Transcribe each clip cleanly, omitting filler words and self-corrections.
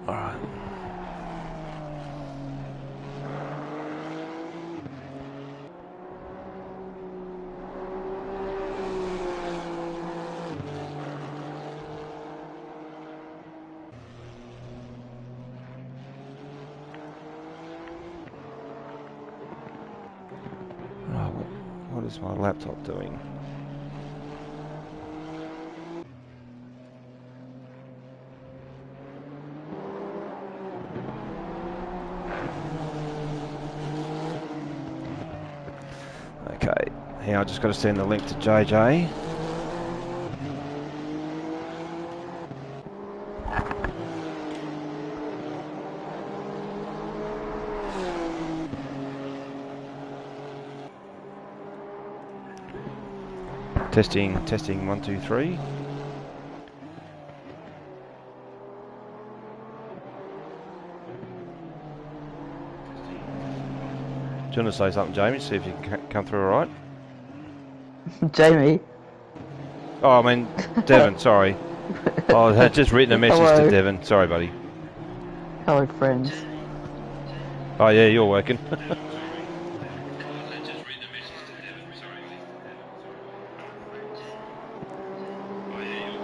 Alright. What is my laptop doing? Okay, here I just got to send the link to JJ. Testing 1 2 3. Do you want to say something, Jamie? See if you can come through all right. Jamie. Oh, I mean Devon. Sorry. Oh, I had just written a message Hello. to Devon. Sorry, buddy. Hello, friends. Oh yeah, you're working.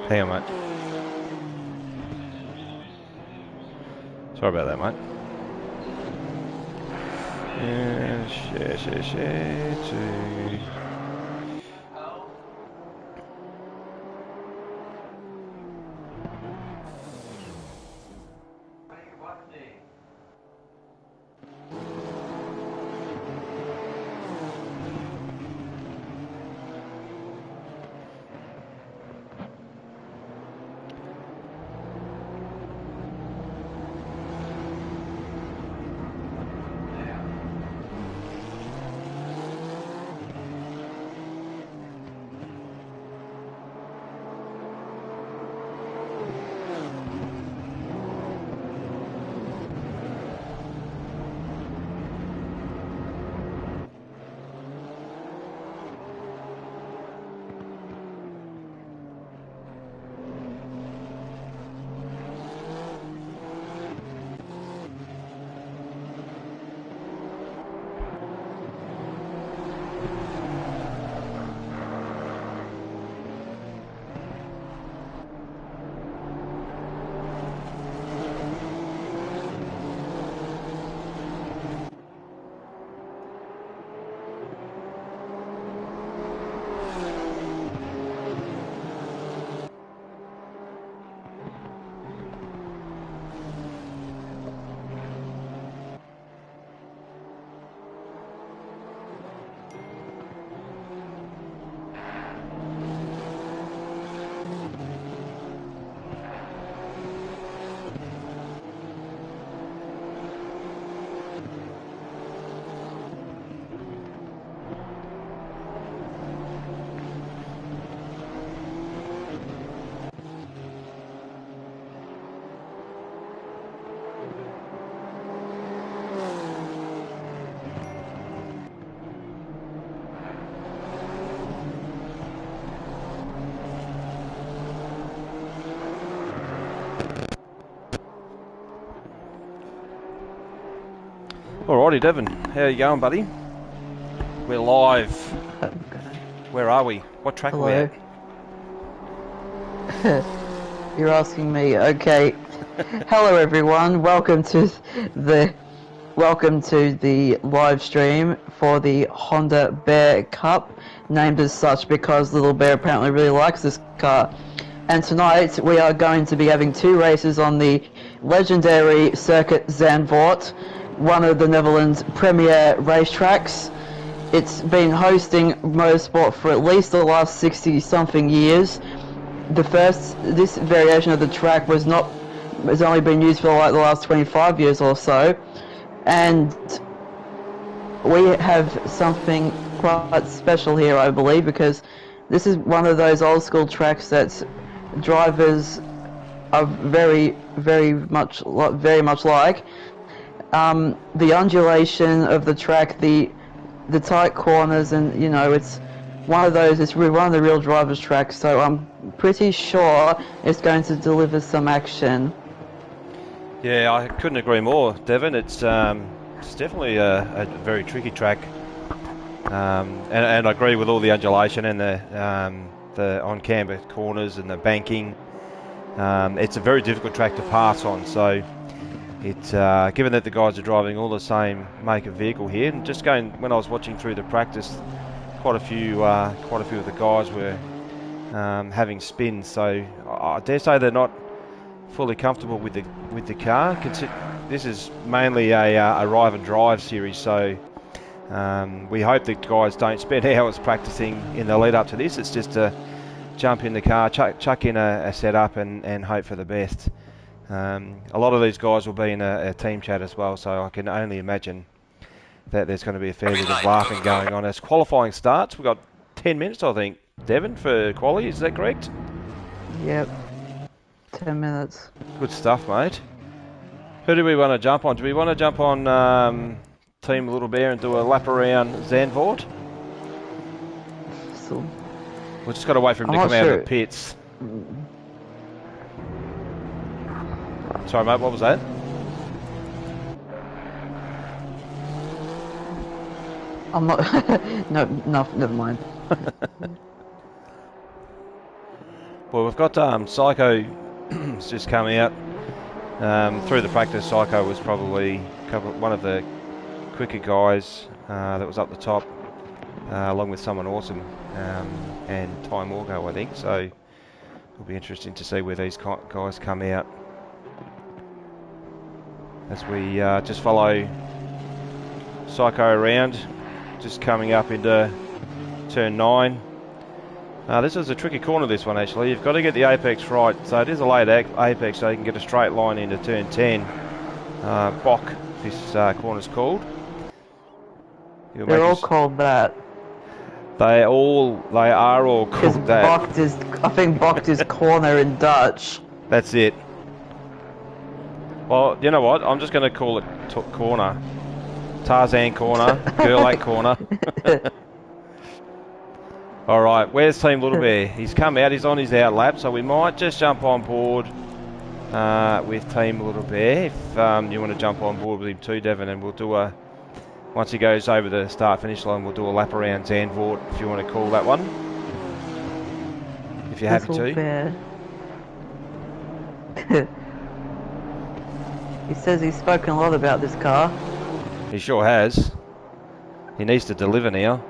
Hang on, mate. Sorry about that, mate. Share to... Alrighty, Devon. How you going, buddy? We're live. Where are we? What track are we at? You're asking me. Okay. Hello, everyone. Welcome to the live stream for the Honda Bear Cup, named as such because Little Bear apparently really likes this car. And tonight we are going to be having two races on the legendary Circuit Zandvoort, one of the Netherlands' premier racetracks. It's been hosting motorsport for at least the last 60-something years. This variation of the track has only been used for like the last 25 years or so, and we have something quite special here, I believe, because this is one of those old school tracks that drivers are very much like. The undulation of the track, the tight corners, and it's one of those. It's one of the real drivers' tracks. So I'm pretty sure it's going to deliver some action. Yeah, I couldn't agree more, Devon. It's definitely a very tricky track, and I agree with all the undulation and the on-camber corners and the banking. It's a very difficult track to pass on. So it's given that the guys are driving all the same make of vehicle here, and just going when I was watching through the practice, quite a few of the guys were having spins. So I dare say they're not fully comfortable with the car. This is mainly a arrive and drive series, so we hope that guys don't spend hours practicing in the lead up to this. It's just to jump in the car, chuck in a setup and hope for the best. A lot of these guys will be in a team chat as well, so I can only imagine that there's going to be a fair bit of laughing going on as qualifying starts. We've got 10 minutes, I think, Devon, for quali. Is that correct? Yep. 10 minutes. Good stuff, mate. Who do we want to jump on? Do we want to jump on Team Little Bear and do a lap around Zandvoort? So, We've just got to wait for him to come out of the pits. Sorry, mate, what was that? I'm not... no, never mind. Well, we've got Psycho just come out. Through the practice, Psycho was probably one of the quicker guys that was up the top, along with someone awesome and Ty Morgo, I think. So it'll be interesting to see where these guys come out as we just follow Psycho around, just coming up into turn 9. This is a tricky corner, this one actually. You've got to get the apex right. So it is a late apex, so you can get a straight line into turn 10. Bok, this corner's called. They're all called that. They are all called that. I think Bokt is corner in Dutch. That's it. Well, you know what? I'm just going to call it corner. Tarzan corner, Gerlach corner. All right, where's Team Little Bear? He's come out, he's on his out lap, so we might just jump on board with Team Little Bear. If you want to jump on board with him too, Devon, and we'll do once he goes over the start-finish line, we'll do a lap around Zandvoort, if you want to call that one. If you're happy to. Bear. He says he's spoken a lot about this car. He sure has. He needs to deliver now.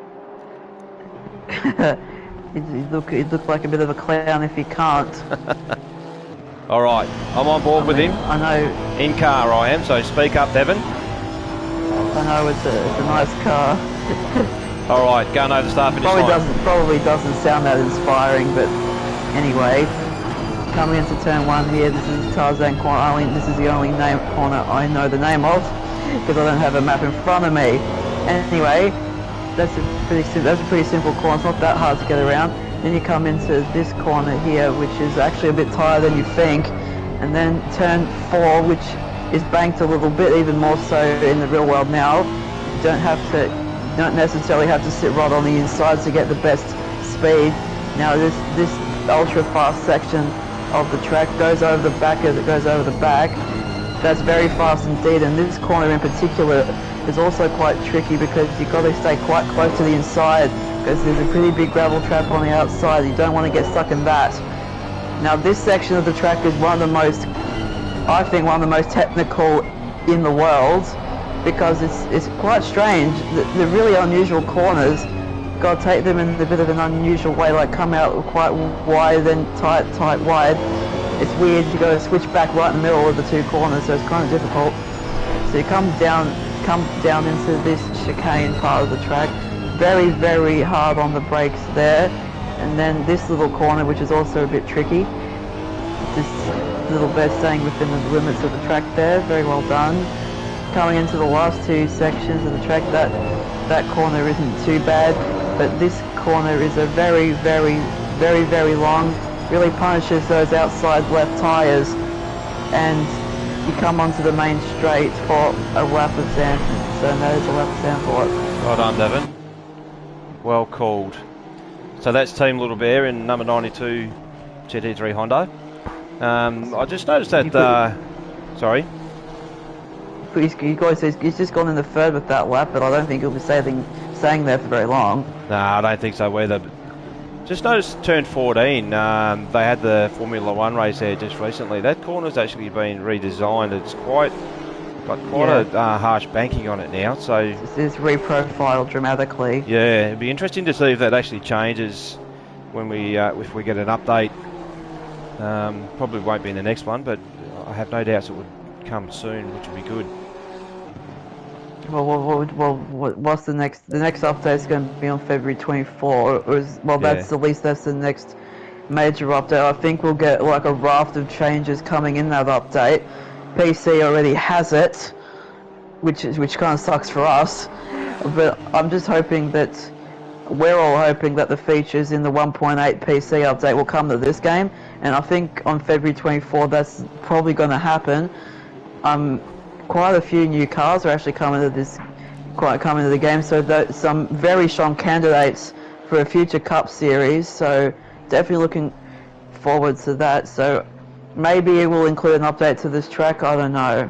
He'd look like a bit of a clown if he can't. All right, I'm on board with him. I know. In car I am, so speak up, Devon. I know it's a nice car. All right, going over the start finish line. Probably doesn't sound that inspiring, but anyway, coming into turn 1 here. This is Tarzan corner. This is the only corner I know the name of because I don't have a map in front of me. Anyway, that's a pretty simple corner. It's not that hard to get around. Then you come into this corner here, which is actually a bit tighter than you think, and then turn 4, which is banked a little bit, even more so in the real world now. You don't necessarily have to sit right on the inside to get the best speed. Now this ultra fast section of the track goes over the back as it goes over the back. That's very fast indeed, and this corner in particular is also quite tricky because you've got to stay quite close to the inside because there's a pretty big gravel trap on the outside. You don't want to get stuck in that. Now this section of the track is one of the most technical in the world because it's quite strange. The really unusual corners, you've got to take them in a bit of an unusual way, like come out quite wide then tight wide. It's weird, you got to switch back right in the middle of the two corners, so it's kind of difficult. So you come down into this chicane part of the track, very, very hard on the brakes there, and then this little corner, which is also a bit tricky. This little bit staying within the limits of the track there, very well done. Coming into the last two sections of the track, that corner isn't too bad, but this corner is a very, very, very, very long, really punishes those outside left tyres, and you come onto the main straight for a lap of Zandvoort. So that is a lap of Zandvoort. Well done, Devon. Well called. So that's Team Little Bear in number 92 GT3 Honda. I just noticed that... sorry? he's just gone in the third with that lap, but I don't think he'll be staying there for very long. No, I don't think so either. Just noticed turn 14, they had the Formula 1 race there just recently. That corner's actually been redesigned. It's got quite a harsh banking on it now, so it's reprofiled dramatically. Yeah, it'd be interesting to see if that actually changes when if we get an update. Probably won't be in the next one, but I have no doubts it would come soon, which would be good. Well, what's the next? The next update is going to be on February 24. That's at least that's the next major update. I think we'll get like a raft of changes coming in that update. PC already has it, which kind of sucks for us. But I'm just hoping that we're all hoping that the features in the 1.8 PC update will come to this game, and I think on February 24 that's probably going to happen. Quite a few new cars are actually coming to the game, so some very strong candidates for a future Cup series. So definitely looking forward to that. So maybe it will include an update to this track. I don't know.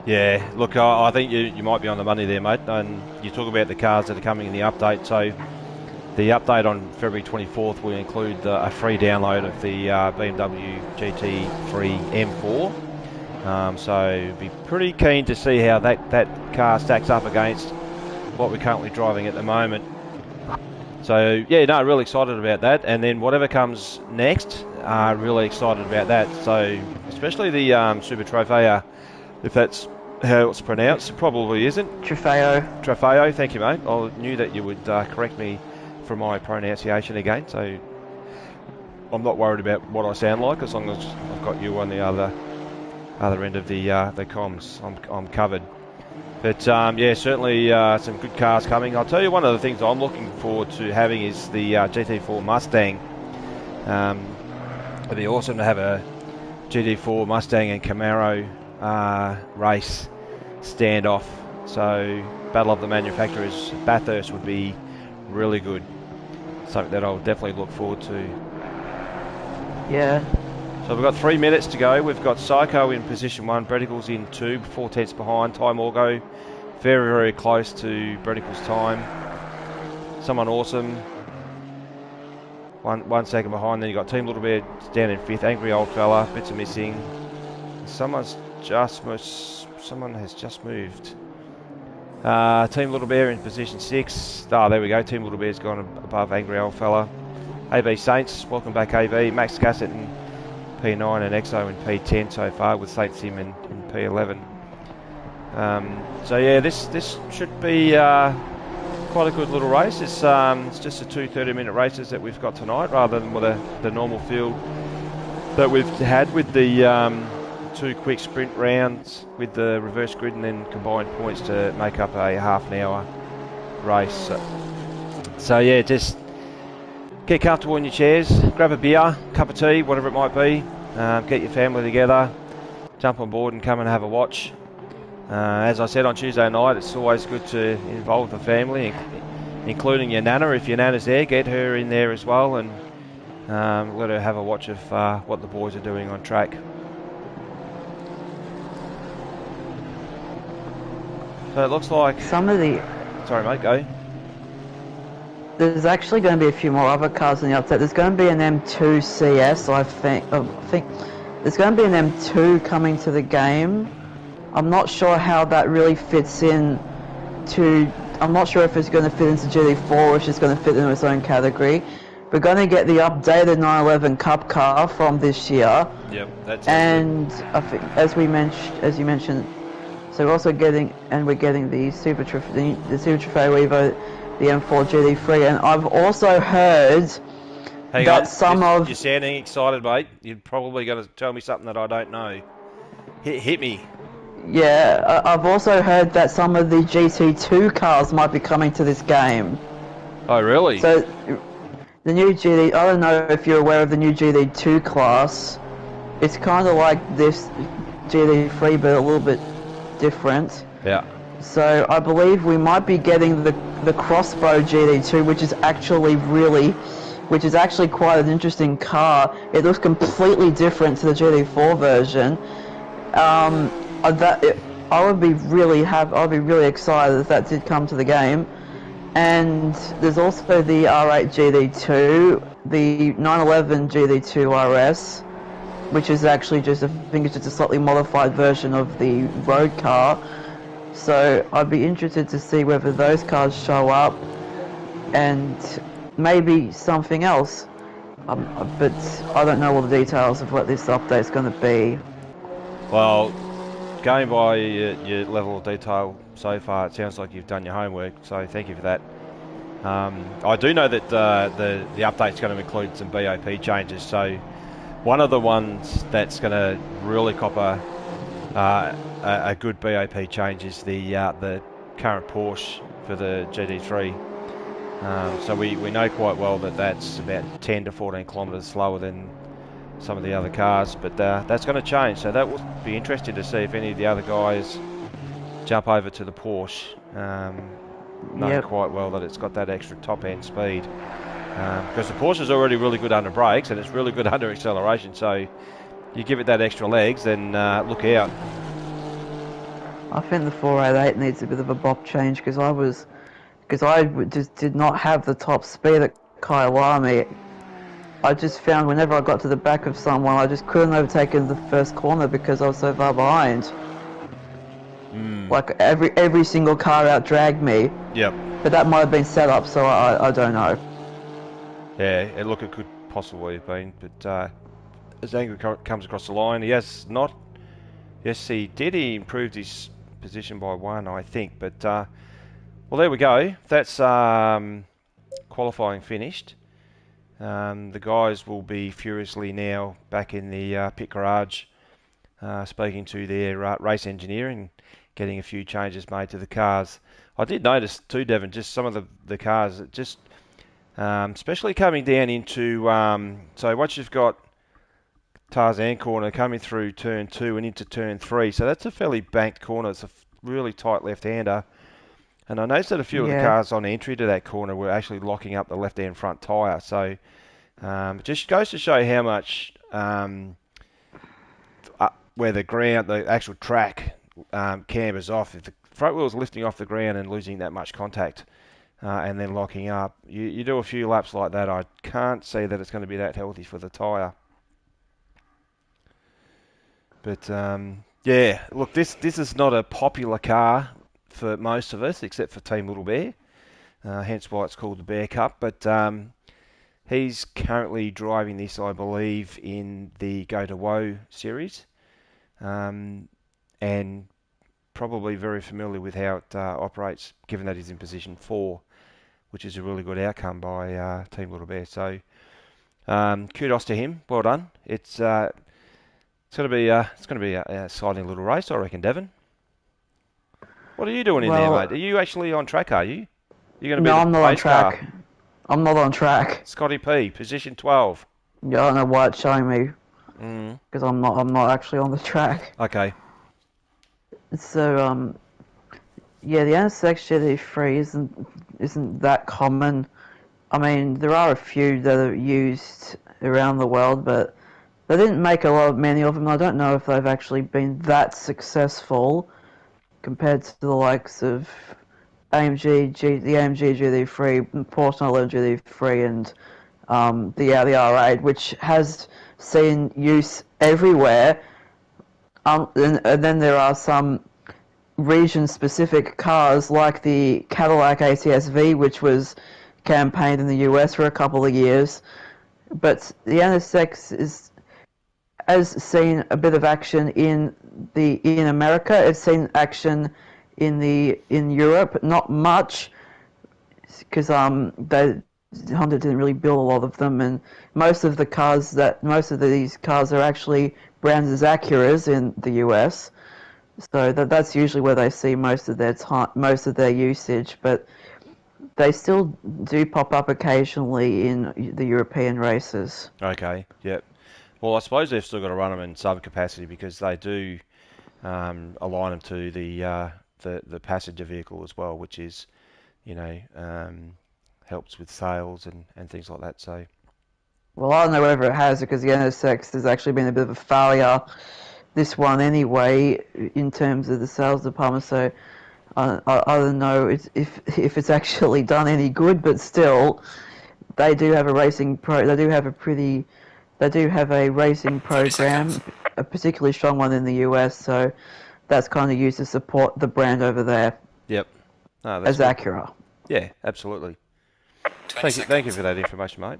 Yeah, look, I think you might be on the money there, mate. And you talk about the cars that are coming in the update. So the update on February 24th will include a free download of the BMW GT3 M4. So be pretty keen to see how that car stacks up against what we're currently driving at the moment. So yeah, no, really excited about that. And then whatever comes next, really excited about that. So especially the Super Trofeo, if that's how it's pronounced. It probably isn't. Trofeo, thank you, mate. I knew that you would correct me for my pronunciation again. So I'm not worried about what I sound like as long as I've got you on the other end of the comms. I'm covered. But yeah, certainly some good cars coming. I'll tell you, one of the things I'm looking forward to having is the GT4 Mustang. It'd be awesome to have a GT4 Mustang and Camaro race standoff. So Battle of the Manufacturers, Bathurst would be really good. Something that I'll definitely look forward to. Yeah. So we've got 3 minutes to go. We've got Psycho in position 1, Breticles in 2, 4 tenths behind. Time Orgo very, very close to Breticles' time. Someone Awesome 1 second behind. Then you've got Team Little Bear down in 5th. Angry Old Fella, bits are missing. Someone has just moved. Team Little Bear in position 6. Oh, there we go. Team Little Bear's gone above Angry Old Fella. AB Saints, welcome back AB. Max Cassett in P9 and Exo in P10 so far, with Saint Sim in P11. So yeah, this should be quite a good little race. It's just the 2 30-minute races that we've got tonight, rather than with the normal field that we've had with the 2 quick sprint rounds with the reverse grid and then combined points to make up a half an hour race. So yeah, just get comfortable in your chairs, grab a beer, cup of tea, whatever it might be, get your family together, jump on board and come and have a watch. As I said on Tuesday night, it's always good to involve the family, including your nana. If your nana's there, get her in there as well and let her have a watch of what the boys are doing on track. So it looks like... Sorry mate, go. There's actually going to be a few more other cars in the update. There's going to be an M2 CS, I think there's going to be an M2 coming to the game. I'm not sure how that really fits in to... I'm not sure if it's going to fit into GT4 or if it's going to fit in its own category. We're going to get the updated 911 Cup car from this year. Yep, that's and I think, as you mentioned, so we're also getting the Super Trofeo Evo, the M4 GT3, and I've also heard you're sounding excited, mate. You're probably going to tell me something that I don't know. Hit me. Yeah, I've also heard that some of the GT2 cars might be coming to this game. Oh, really? So, the new GT... I don't know if you're aware of the new GT2 class. It's kind of like this GT3, but a little bit different. Yeah. So, I believe we might be getting the Crossbow GT2, which is actually quite an interesting car. It looks completely different to the GT4 version. I would be really happy. I'd be really excited if that did come to the game. And there's also the R8 GT2, the 911 GT2 RS, which is actually just, I think it's just a slightly modified version of the road car. So I'd be interested to see whether those cars show up and maybe something else. But I don't know all the details of what this update's going to be. Well, going by your level of detail so far, it sounds like you've done your homework, so thank you for that. I do know that the update's going to include some BOP changes, so one of the ones that's going to really cop a good BOP change is the current Porsche for the GT3. So we know quite well that that's about 10 to 14 kilometres slower than some of the other cars, but that's going to change, so that will be interesting to see if any of the other guys jump over to the Porsche, knowing quite well that it's got that extra top end speed, because the Porsche is already really good under brakes and it's really good under acceleration, so you give it that extra legs, then look out. I think the 488 needs a bit of a bop change because I just did not have the top speed at Kyalami. I just found whenever I got to the back of someone, I just couldn't overtake in the first corner because I was so far behind. Like every single car out dragged me. Yep. But that might have been set up, so I don't know. Yeah, look, it could possibly have been, but as Angry comes across the line, he has not. Yes, he did. He improved his position by 1, I think. But well, there we go. That's qualifying finished. The guys will be furiously now back in the pit garage, speaking to their race engineer and getting a few changes made to the cars. I did notice too, Devon, just some of the cars, just especially coming down into, so once you've got Tarzan corner coming through turn 2 and into turn 3, so that's a fairly banked corner. It's a really tight left-hander. And I noticed that a few of the cars on entry to that corner were actually locking up the left-hand front tyre. So it just goes to show how much where the ground, the actual track cambers off. If the front wheel's lifting off the ground and losing that much contact and then locking up, you do a few laps like that, I can't see that it's going to be that healthy for the tyre. But yeah, look, this is not a popular car for most of us, except for Team Little Bear, hence why it's called the Bear Cup. But he's currently driving this, I believe, in the Go to Woe series, and probably very familiar with how it operates, given that he's in position 4, which is a really good outcome by Team Little Bear. So kudos to him, well done. It's going to be an exciting little race, I reckon, Devon. What are you doing in there, mate? Are you actually on track, are you? You're going to be I'm not on track. Car. I'm not on track. Scotty P, position 12. Yeah, I don't know why it's showing me. Because I'm not actually on the track. Okay. So, yeah, the NSX GT3 isn't that common. I mean, there are a few that are used around the world, but they didn't make many of them. I don't know if they've actually been that successful compared to the likes of the AMG GT3, Porsche 911 GT3, and the Audi R8, which has seen use everywhere. And then there are some region-specific cars like the Cadillac ATS-V, which was campaigned in the US for a couple of years. But the NSX has seen a bit of action in America. It's seen action in Europe, not much, because Honda didn't really build a lot of them, and most of these cars are actually branded as Acuras in the US. So that's usually where they see most of their usage, but they still do pop up occasionally in the European races. Okay, yep. Well, I suppose they've still got to run them in some capacity because they do align them to the passenger vehicle as well, which is, helps with sales and things like that. So, well, I don't know whether it has because the NSX has actually been a bit of a failure this one anyway in terms of the sales department. So I don't know if it's actually done any good, but still, they do have a racing They do have a racing program, a particularly strong one in the US. So that's kind of used to support the brand over there. Yep. No, that's as good. Acura. Yeah, absolutely. Thank you for that information, mate.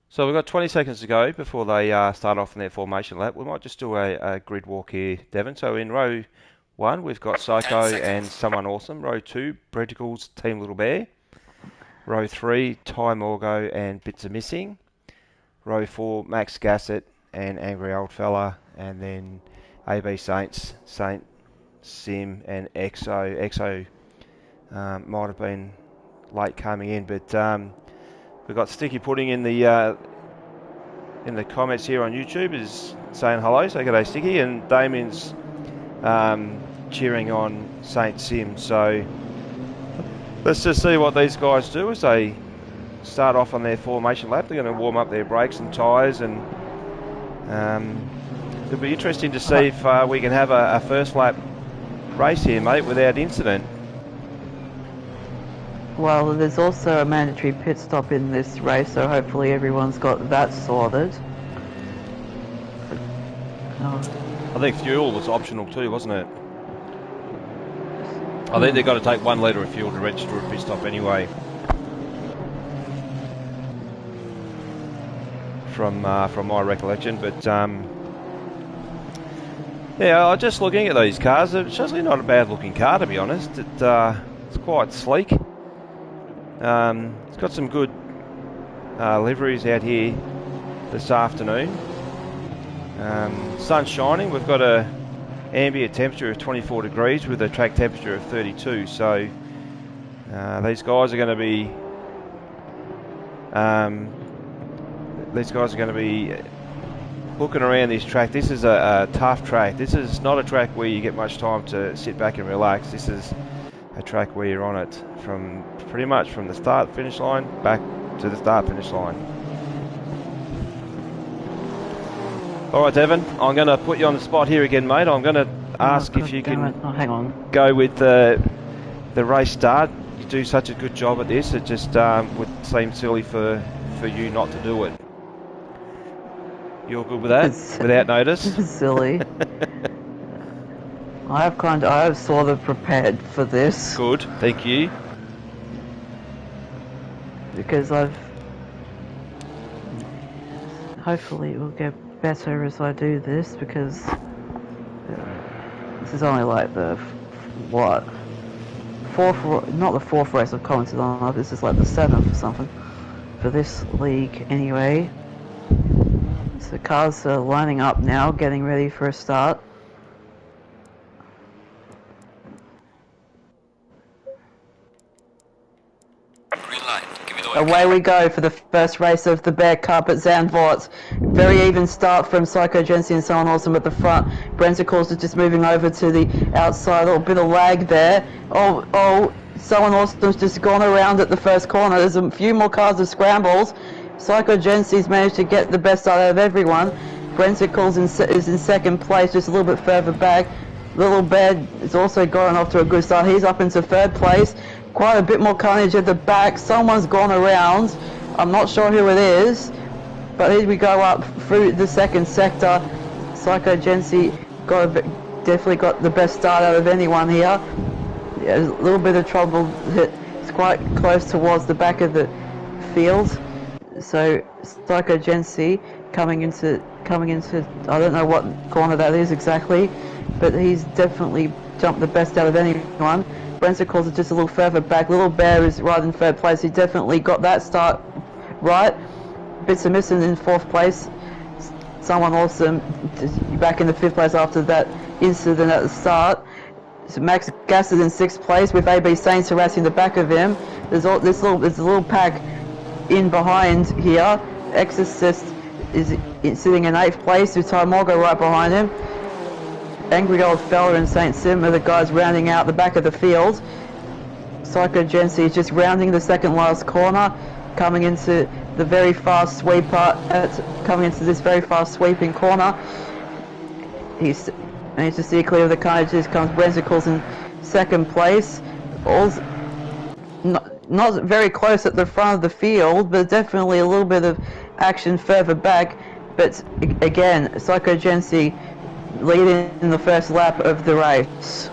So we've got 20 seconds to go before they start off in their formation lap. We might just do a grid walk here, Devon. So in row 1, we've got Psycho and Someone Awesome. Row 2, Brenticles, Team Little Bear. Row 3, Ty Morgo and Bits Are Missing. Row 4, Max Gassett and Angry Old Fella. And then AB Saints, Saint Sim and EXO. EXO might have been late coming in, but we've got Sticky Pudding in the comments here on YouTube is saying hello, so g'day Sticky, and Damien's cheering on Saint Sim. So let's just see what these guys do as they start off on their formation lap. They're going to warm up their brakes and tyres, and it'll be interesting to see if we can have a first lap race here, mate, without incident. Well, there's also a mandatory pit stop in this race, so hopefully everyone's got that sorted. I think fuel was optional too, wasn't it? I think they've got to take 1 litre of fuel to register a pit stop anyway. From my recollection, but yeah, I'm just looking at these cars. It's actually not a bad looking car, to be honest. It's quite sleek. It's got some good liveries out here this afternoon. Sun's shining. We've got a ambient temperature of 24 degrees with a track temperature of 32. So these guys are going to be looking around this track. This is a tough track. This is not a track where you get much time to sit back and relax. This is a track where you're on it from pretty much from the start finish line back to the start finish line. Alright Devon, I'm going to put you on the spot here again, mate. I'm going to ask if you can hang on. Go with the race start. You do such a good job at this, it just would seem silly for you not to do it. You're good with that? Without notice? Silly. I have sort of prepared for this. Good, thank you. Because hopefully it will get better as I do this, because this is only like the not the fourth race I've commented on. This is like the 7th or something for this league anyway. So cars are lining up now, getting ready for a start. Away we go for the first race of the Bear Cup at Zandvoort. Very even start from Psycho Jency and Someone Awesome at the front. Brenticles is just moving over to the outside. A little bit of lag there. Oh, Someone Awesome's just gone around at the first corner. There's a few more cars of scrambles. Psycho Jency's managed to get the best out of everyone. Brenticles is in second place, just a little bit further back. Little Bear is also going off to a good start. He's up into third place. Quite a bit more carnage at the back. Someone's gone around. I'm not sure who it is, but here we go up through the second sector. Psycho Jency definitely got the best start out of anyone here. Yeah, a little bit of trouble. It's quite close towards the back of the field. So Psycho Jency coming into I don't know what corner that is exactly, but he's definitely jumped the best out of anyone. Brenticles is just a little further back. Little Bear is right in third place. He definitely got that start right. Bits Are Missing in fourth place. Someone Awesome back in the fifth place after that incident at the start. So Max Gass is in sixth place with AB Saints harassing the back of him. There's a little pack in behind here. Exorcist is sitting in eighth place with Ty Morgo right behind him. Angry Old Fella and Saint Sim are the guys rounding out the back of the field. Psycho Jency is just rounding the second last corner, coming into the very fast sweeper, coming into this very fast sweeping corner. He's managed to steer clear of the car. Just comes Brensicles in second place. All's not very close at the front of the field, but definitely a little bit of action further back. But again, Psycho Gensi leading in the first lap of the race.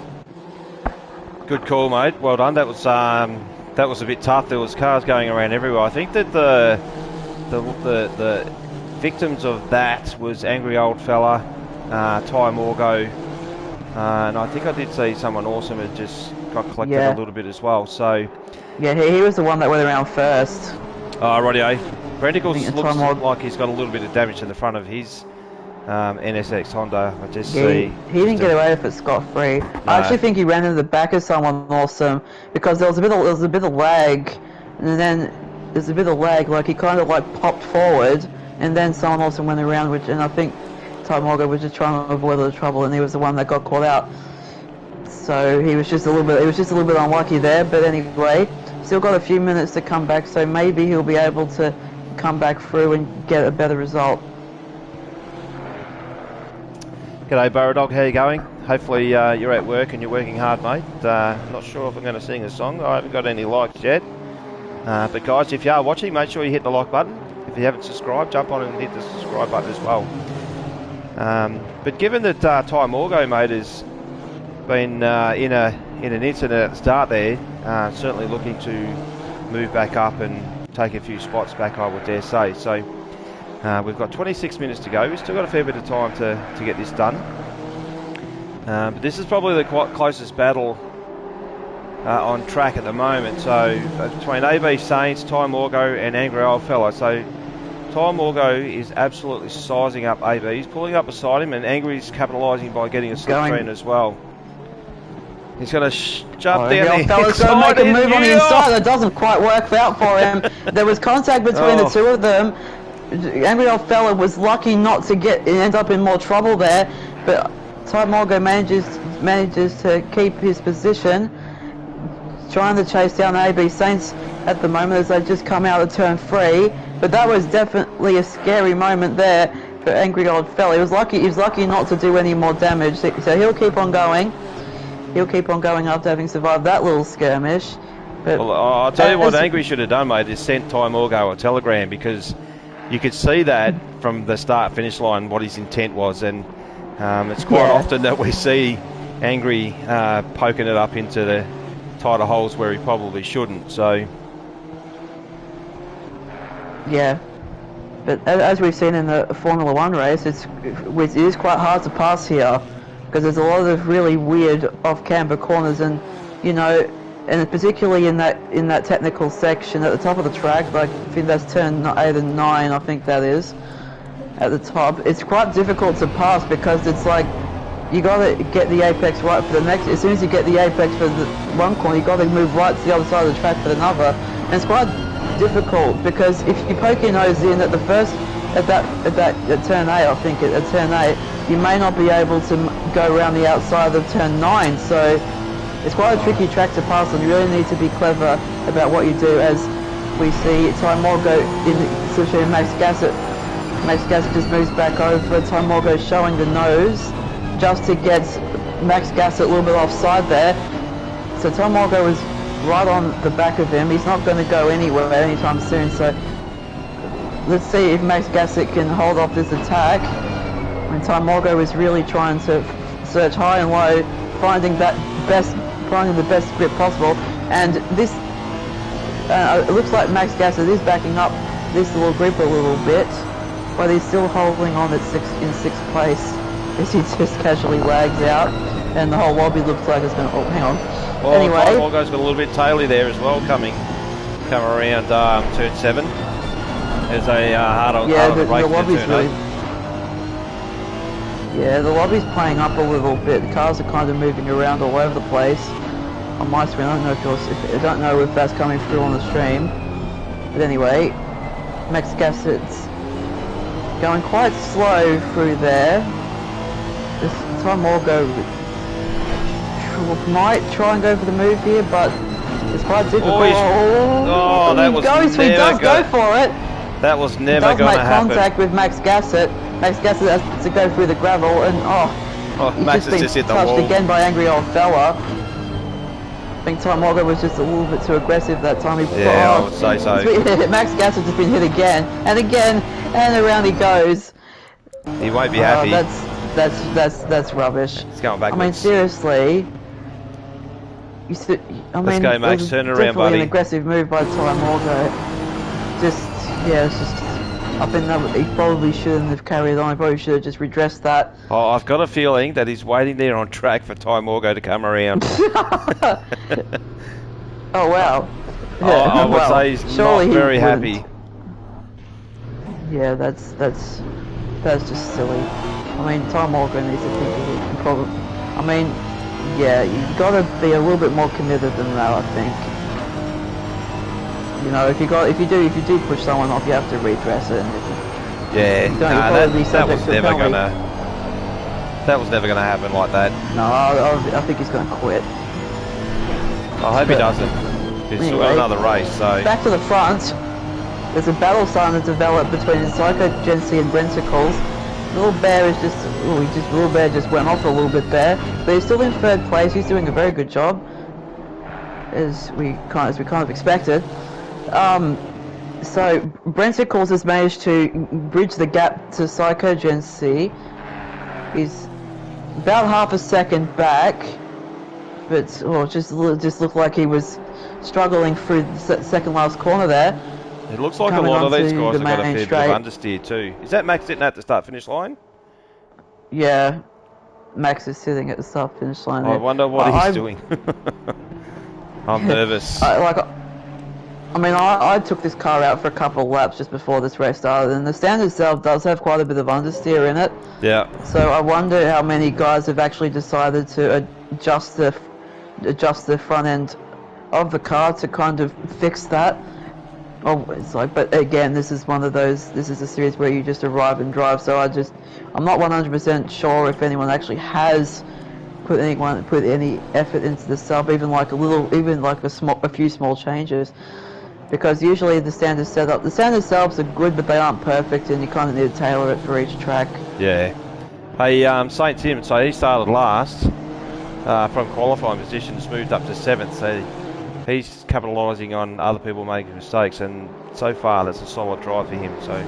Good call, mate. Well done. That was a bit tough. There was cars going around everywhere. I think that the victims of that was Angry Old Fella, Ty Morgo, and I think I did see someone awesome had just got collected a little bit as well. So yeah, he was the one that went around first. Oh, rightio. Brendicles looks like he's got a little bit of damage in the front of his NSX Honda. I just see he didn't get away with it scot-free. No. I actually think he ran into the back of someone awesome because there was a bit of lag, and then there's a bit of lag. Like he kind of like popped forward, and then someone also went around, and I think Ty Morgan was just trying to avoid the trouble, and he was the one that got caught out. So he was just a little bit unlucky there. But anyway, still got a few minutes to come back, so maybe he'll be able to come back through and get a better result. G'day Burradog, how you going? Hopefully you're at work and you're working hard, mate. Not sure if I'm going to sing a song. I haven't got any likes yet. But guys, if you are watching, make sure you hit the like button. If you haven't subscribed, jump on and hit the subscribe button as well. But given that Ty Morgo, mate, has been in an incident at the start there, certainly looking to move back up and take a few spots back, I would dare say. So we've got 26 minutes to go. We've still got a fair bit of time to get this done. But this is probably the closest battle on track at the moment. So between AB Saints, Ty Morgo and Angry Old Fella. So Ty Morgo is absolutely sizing up AB. He's pulling up beside him, and Angry's capitalising by getting a slipstream as well. He's going to jump down the fella's going to make a move on the inside. That doesn't quite work out for him. There was contact between the two of them. Angry Old Fella was lucky not to end up in more trouble there, but Ty Morgo manages to keep his position, trying to chase down AB Saints at the moment as they just come out of turn 3. But that was definitely a scary moment there for Angry Old Fella. He was lucky not to do any more damage, so he'll keep on going. He'll keep on going after having survived that little skirmish. But well, I'll tell you what Angry should have done, mate, is sent Ty Morgo a telegram, because you could see that from the start-finish line what his intent was, and it's quite often that we see Angry poking it up into the tighter holes where he probably shouldn't. So yeah, but as we've seen in the Formula 1 race, it is quite hard to pass here, because there's a lot of really weird off-camber corners, and and particularly in that technical section at the top of the track, like I think that's turn 8 and 9, I think that is, at the top. It's quite difficult to pass because it's like you got to get the apex right for the next. As soon as you get the apex for the one corner, you got to move right to the other side of the track for another, and it's quite difficult because if you poke your nose in at the first at turn 8, I think at turn 8, you may not be able to go around the outside of turn 9. So it's quite a tricky track to pass on. You really need to be clever about what you do, as we see Ty Morgo in Max Gassett. Max Gassett just moves back over. Ty Morgo showing the nose just to get Max Gassett a little bit offside there. So Ty Morgo was right on the back of him. He's not going to go anywhere anytime soon. So let's see if Max Gassett can hold off this attack. When Ty Morgo is really trying to search high and low, finding the best grip possible, and this it looks like Max Gassett is backing up this little grip a little bit, but he's still holding on at in sixth place as he just casually lags out, and the whole lobby looks like it's going to. Oh, hang on. Well, anyway, Ty Morgo's got a little bit taily there as well, come around turn 7. There's a harder break the lobby's turn really. 8. Yeah, the lobby's playing up a little bit. The cars are kind of moving around all over the place on my screen. I don't know if that's coming through on the stream. But anyway, Max Gassett's going quite slow through there. This Ty Morgo might try and go for the move here, but it's quite difficult. He does go for it. That was never going to happen. Does make contact with Max Gassett. Max Gassett has to go through the gravel, and Oh, He's Max just has been just hit the touched wall. again by angry old fella. I think Tom Walker was just a little bit too aggressive that time. Yeah, I would say so. Max Gas has just been hit again and again, and around he goes. He won't be happy. That's rubbish. He's going I mean, backwards. seriously. Let's go, Max. Turn around, definitely buddy. an aggressive move by Tom Walker. It's just. I think that he probably shouldn't have carried on. He probably should have just redressed that. Oh, I've got a feeling that he's waiting there on track for Ty Morgo to come around. Oh wow. I would say he's not very happy. Yeah, that's just silly. I mean, Ty Morgan needs to think he can probably. I mean, yeah, you've got to be a little bit more committed than that. I think. You know, if you do push someone off, you have to redress it. And that was never gonna happen like that. No, I think he's gonna quit. I hope he doesn't. He's still got another race, so. Back to the front. There's a battle starting to develop between Psycho Gency and Brenticles. Little Bear is Little Bear just went off a little bit there, but he's still in third place. He's doing a very good job, as we kind of expected. So Brenticles has managed to bridge the gap to Psycho Gency. He's about half a second back, but just looked like he was struggling through the second last corner there. It looks like a lot of these guys have got a fair bit of understeer too. Is that Max sitting at the start-finish line? Yeah, Max is sitting at the start-finish line. I wonder what he's doing. I'm nervous. I took this car out for a couple of laps just before this race started, and the stand itself does have quite a bit of understeer in it. Yeah. So I wonder how many guys have actually decided to adjust the front end of the car to kind of fix that. Oh, it's like, but again, this is one of those. This is a series where you just arrive and drive. So I'm not 100% sure if anyone actually has put any effort into the sub, even like a few small changes. Because usually the standard setups are good, but they aren't perfect, and you kind of need to tailor it for each track. Yeah. Hey, St. Tim, so he started last from qualifying positions, moved up to 7th, so he's capitalising on other people making mistakes, and so far that's a solid drive for him. So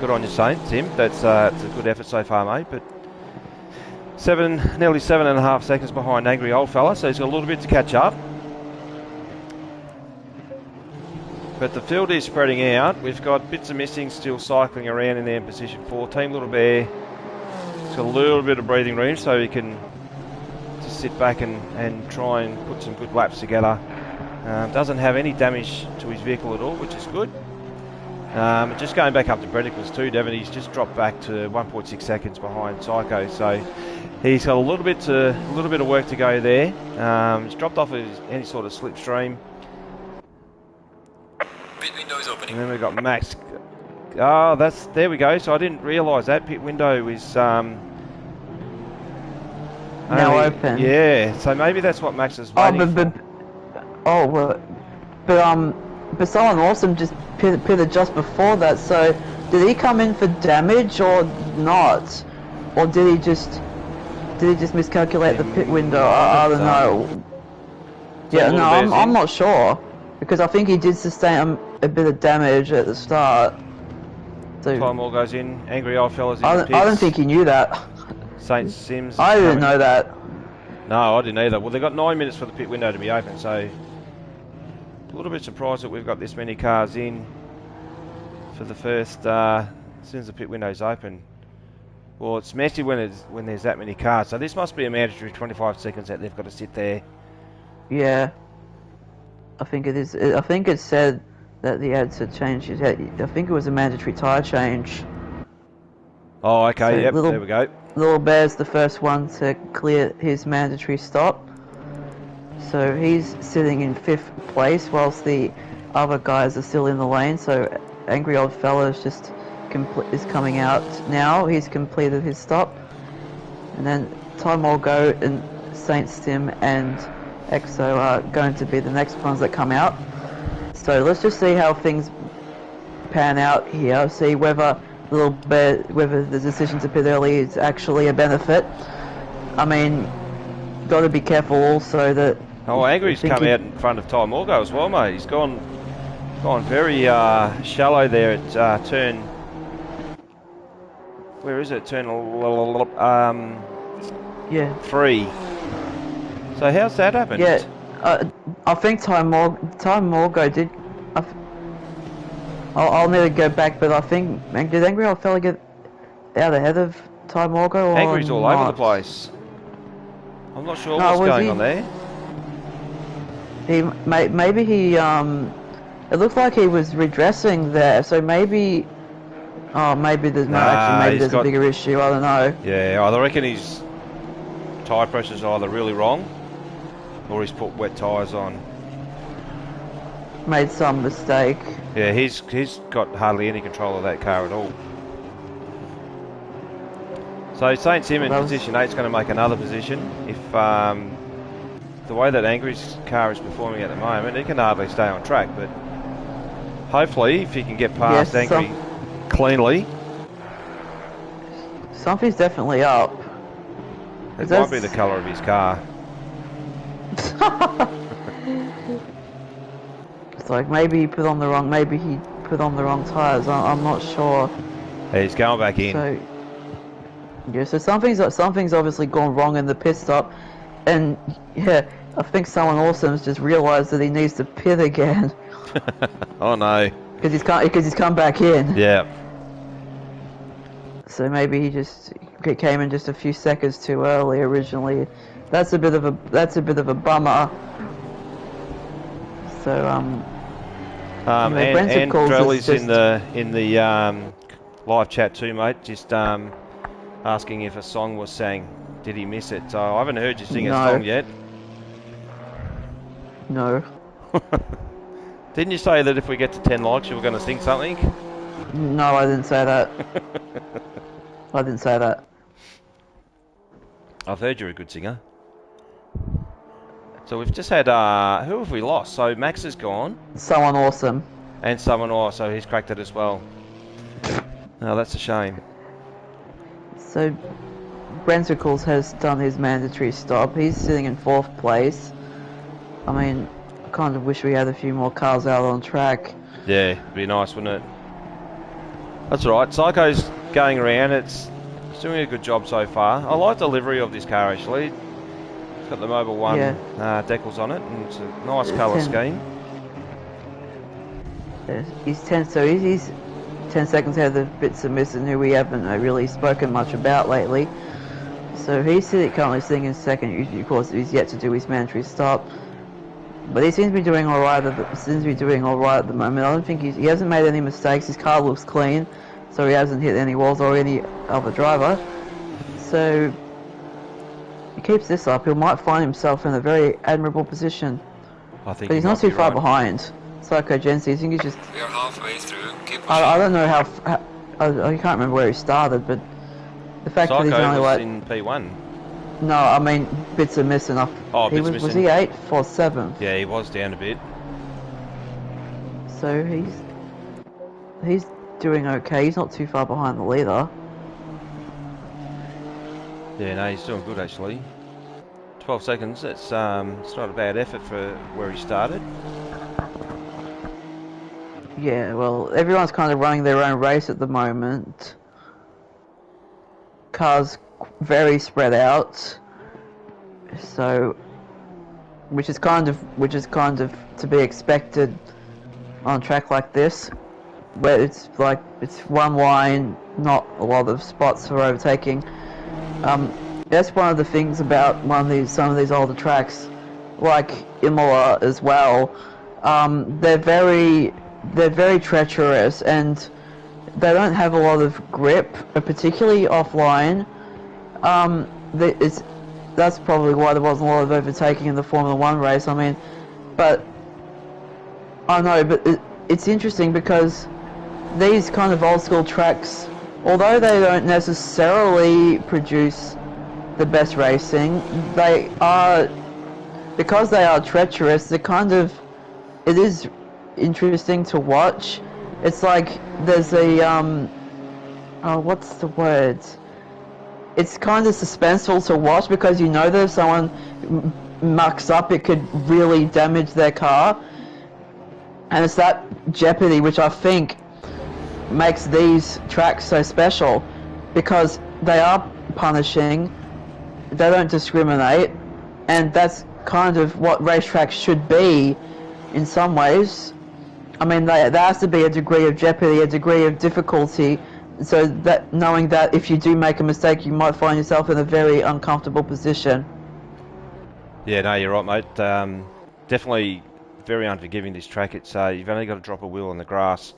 good on you, St. Tim. It's a good effort so far, mate. But nearly 7.5 seconds behind Angry Old Fella, so he's got a little bit to catch up. But the field is spreading out. We've got bits of missing still cycling around in there in position 4. Team Little Bear has got a little bit of breathing room, so he can just sit back and try and put some good laps together. Doesn't have any damage to his vehicle at all, which is good. Just going back up to Brenticles too, Devon, he's just dropped back to 1.6 seconds behind Psycho, so he's got a little bit of work to go there. He's dropped off any sort of slipstream. Pit window is opening. And then we've got Max. Oh, there we go. So I didn't realise that pit window is now open. Yeah, so maybe that's what Max is waiting for. But someone awesome just pitted just before that. So did he come in for damage or not, or did he just miscalculate the pit window? I don't know. Yeah, no, I'm not sure, because I think he did sustain a bit of damage at the start. So Time all goes in. Angry Old Fella's in the pits. I don't think he knew that. St. Sims. I didn't know that. No, I didn't either. Well, they've got 9 minutes for the pit window to be open, so a little bit surprised that we've got this many cars in for the first, as soon as the pit window's open. Well, it's messy when there's that many cars, so this must be a mandatory 25 seconds that they've got to sit there. Yeah, I think it is. I think it said that the ads had changed. I think it was a mandatory tyre change. Oh, okay, So yep, there we go. Little Bear's the first one to clear his mandatory stop. So he's sitting in 5th place, whilst the other guys are still in the lane. So Angry Old Fella is coming out now. He's completed his stop. And then Time Will Go and Saint Sim and EXO are going to be the next ones that come out. So let's just see how things pan out here. See whether the decision to pit early is actually a benefit. I mean, got to be careful also that. Oh, Angry's come out in front of Ty Morgo as well, mate. He's gone very shallow there at turn. Where is it? Turn yeah. 3. So how's that happened? Yeah, I think Ty Morgo did. I'll need to go back, but I think did Angry old fella get out ahead of Ty Morgo? Or Angry's all not? over the place. I'm not sure what's going on there. Maybe he it looked like he was redressing there, so maybe. Oh, maybe there's maybe there's a bigger issue. I don't know. Yeah, I reckon his tyre pressure's either really wrong, or he's put wet tyres on. Made some mistake. Yeah, he's got hardly any control of that car at all. So St. Simon position 8 is going to make another position. If the way that Angry's car is performing at the moment, he can hardly stay on track. But hopefully, if he can get past Angry cleanly, something's definitely up. It might be the colour of his car. It's like maybe he put on the wrong tyres. I'm not sure. Yeah, he's going back in. So, yeah, so something's obviously gone wrong in the pit stop, and yeah, I think someone awesome's just realised that he needs to pit again. Oh no! Because he's come back in. Yeah. So maybe he just came in just a few seconds too early originally. That's a bit of a bummer. So and Drelly's in the live chat too, mate. Just asking if a song was sang. Did he miss it? So I haven't heard you sing a song yet. No. Didn't you say that if we get to 10 likes, you were going to sing something? No, I didn't say that. I didn't say that. I've heard you're a good singer. So we've just had, who have we lost? So Max is gone. Someone awesome. And someone else, so he's cracked it as well. Oh, that's a shame. So Brensicles has done his mandatory stop. He's sitting in 4th place. I mean, I kind of wish we had a few more cars out on track. Yeah, it'd be nice, wouldn't it? That's alright. Psycho's going around. It's doing a good job so far. I like the livery of this car, actually. It's got the Mobile 1 decals on it, and it's a nice colour scheme. He's 10 seconds ahead of Bits of Missing, who we haven't really spoken much about lately. So he's currently sitting in 2nd. Of course, he's yet to do his mandatory stop. But he seems to be doing all right. At the moment. I don't think he hasn't made any mistakes. His car looks clean, so he hasn't hit any walls or any other driver. So he keeps this up, he might find himself in a very admirable position. But he's not too far behind. Psycho Gensi, I think he's just. We are halfway through. Keep I don't know how. I can't remember where he started, but the fact that he's only was in P1. No, I mean Bits are missing off. Oh, Bits was he 8th or 7th? Yeah, he was down a bit. So he's doing okay. He's not too far behind the leader. Yeah, no, he's doing good actually. 12 seconds. It's not a bad effort for where he started. Yeah, well, everyone's kind of running their own race at the moment. Cars very spread out, so which is kind of to be expected on a track like this, where it's one line, not a lot of spots for overtaking. That's one of the things about some of these older tracks, like Imola as well. They're very treacherous, and they don't have a lot of grip, particularly offline. That's probably why there wasn't a lot of overtaking in the Formula 1 race. I mean, but I know, but it's interesting because these kind of old school tracks, although they don't necessarily produce the best racing, they are, because they are treacherous, it is interesting to watch. It's like there's a what's the word? it's kind of suspenseful to watch because you know that if someone mucks up, it could really damage their car. And it's that jeopardy which I think makes these tracks so special, because they are punishing, they don't discriminate, and that's kind of what racetracks should be in some ways. I mean, there has to be a degree of jeopardy, a degree of difficulty, so that knowing that if you do make a mistake, you might find yourself in a very uncomfortable position. Yeah, no, you're right, mate. Definitely very unforgiving, this track. It's you've only got to drop a wheel on the grass,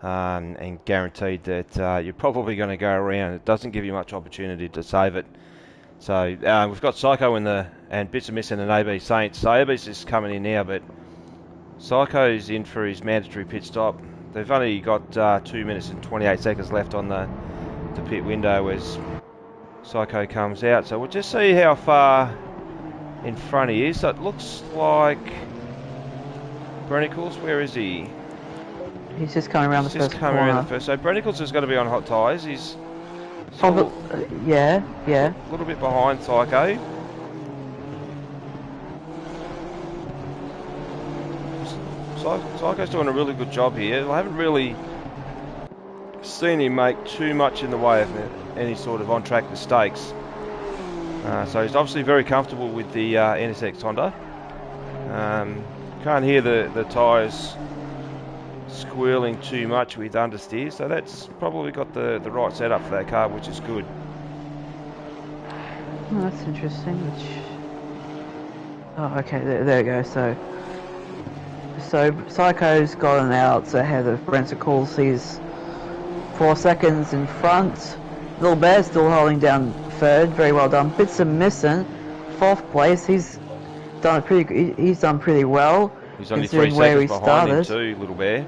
and guaranteed that you're probably going to go around. It doesn't give you much opportunity to save it. So we've got Psycho and Bits of Missing and AB Saints. So AB's just coming in now, but Psycho's in for his mandatory pit stop. They've only got 2 minutes and 28 seconds left on the pit window as Psycho comes out. So we'll just see how far in front he is. So it looks like Brennicles, where is he? He's just coming around the first corner. Around the first. So Brennicles is going to be on hot tyres. He's yeah. A little bit behind Psycho. Psycho's doing a really good job here. I haven't really seen him make too much in the way of any sort of on-track mistakes. So he's obviously very comfortable with the NSX Honda. Can't hear the tyres squealing too much with understeer, so that's probably got the right setup for that car, which is good. Oh, that's interesting. Oh, okay, there we go. So Psycho's gotten out ahead of Brenticles. He's 4 seconds in front. Little Bear still holding down third. Very well done. Bits of Missing, 4th place. He's done pretty well. He's only 3 seconds behind him too, Little Bear.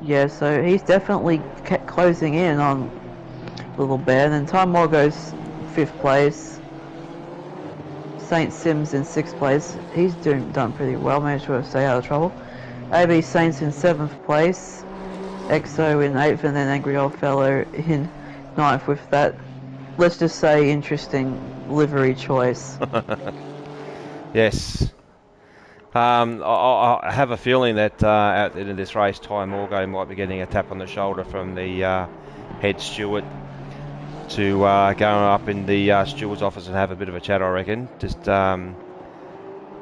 Yeah, so he's definitely kept closing in on Little Bear. And then Time Moore goes 5th place. Saint Sims in 6th place. He's done pretty well, managed to stay out of trouble. AB Saints in 7th place. EXO in 8th, and then Angry Old Fellow in 9th with that, let's just say, interesting livery choice. Yes. I have a feeling that at the end of this race, Ty Morgo might be getting a tap on the shoulder from the head steward to go up in the steward's office and have a bit of a chat, I reckon, just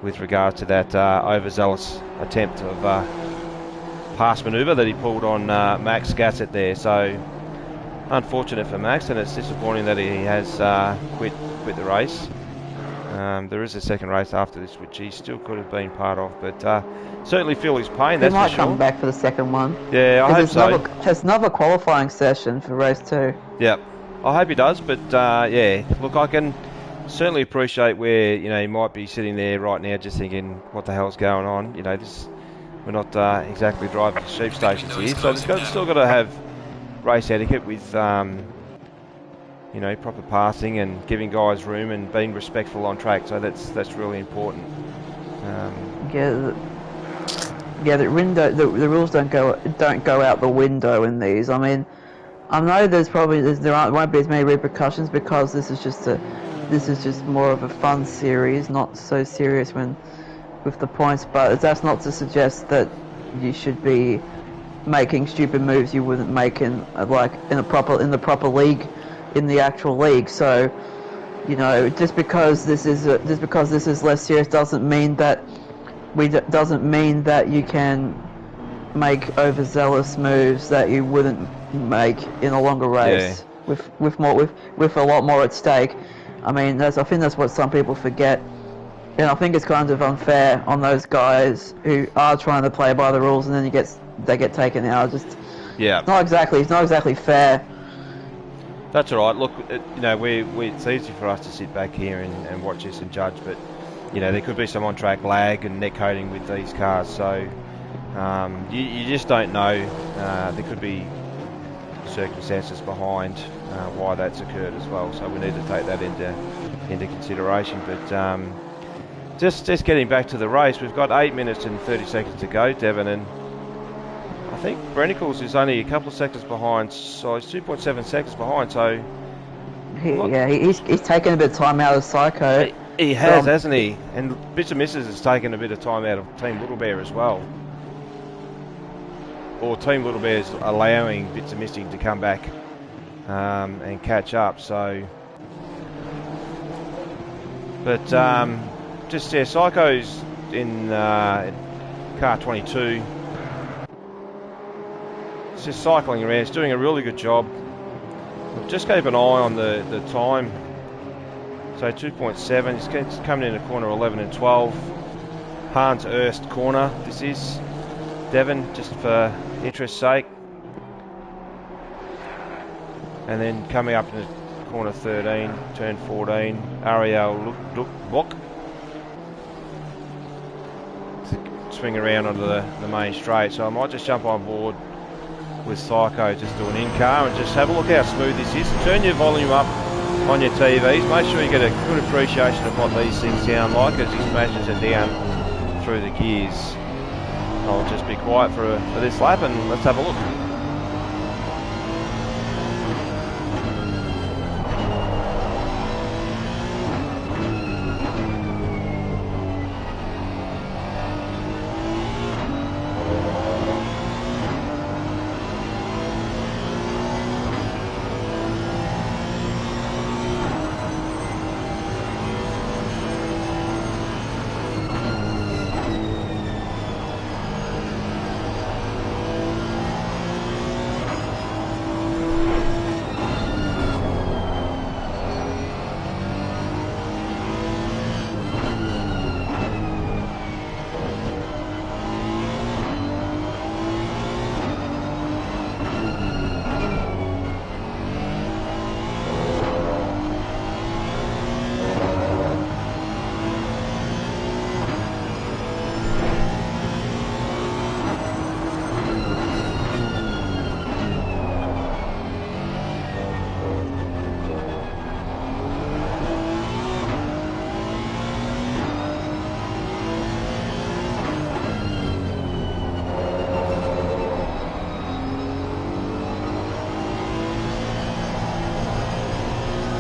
with regards to that overzealous attempt of pass manoeuvre that he pulled on Max Gassett there. So unfortunate for Max, and it's disappointing that he has quit the race. There is a second race after this, which he still could have been part of, but certainly feel his pain. That's for sure. He might come back for the second one. Yeah, I hope so. Has another qualifying session for race 2. Yep, I hope he does. But yeah, look, I can certainly appreciate where he might be sitting there right now, just thinking, what the hell's going on? We're not exactly driving to sheep stations here, so there's still got to have race etiquette with proper passing and giving guys room and being respectful on track. So that's really important. The rules don't go out the window in these. I mean, I know there won't be as many repercussions because this is just more of a fun series, not so serious with the points. But that's not to suggest that you should be making stupid moves you wouldn't make in the proper league. In the actual league, so just because this is less serious doesn't mean that you can make overzealous moves that you wouldn't make in a longer race with a lot more at stake. I mean, I think that's what some people forget, and I think it's kind of unfair on those guys who are trying to play by the rules and then they get taken out. It's not exactly fair. That's all right. Look, it's easy for us to sit back here and watch this and judge, but there could be some on-track lag and net coding with these cars, so you just don't know. There could be circumstances behind why that's occurred as well, so we need to take that into consideration. But just getting back to the race, we've got 8 minutes and 30 seconds to go, Devon, and I think Brennicles is only a couple of seconds behind, so he's 2.7 seconds behind, so He's taken a bit of time out of Psycho. He has, hasn't he? And Bits and Misses has taken a bit of time out of Team Little Bear as well. Or Team Little Bear's allowing Bits and Misses to come back and catch up. So, but Psycho's in car 22. He's just cycling around. He's doing a really good job. Just keep an eye on the time. So 2.7. He's coming in a corner 11 and 12. Hans Erst corner. This is Devon, just for interest's sake. And then coming up in corner 13, turn 14, Ariel Look. Swing around onto the main straight. So I might just jump on board with Psycho, just do an in-car and just have a look how smooth this is. Turn your volume up on your TVs. Make sure you get a good appreciation of what these things sound like as he smashes it down through the gears. I'll just be quiet for this lap and let's have a look.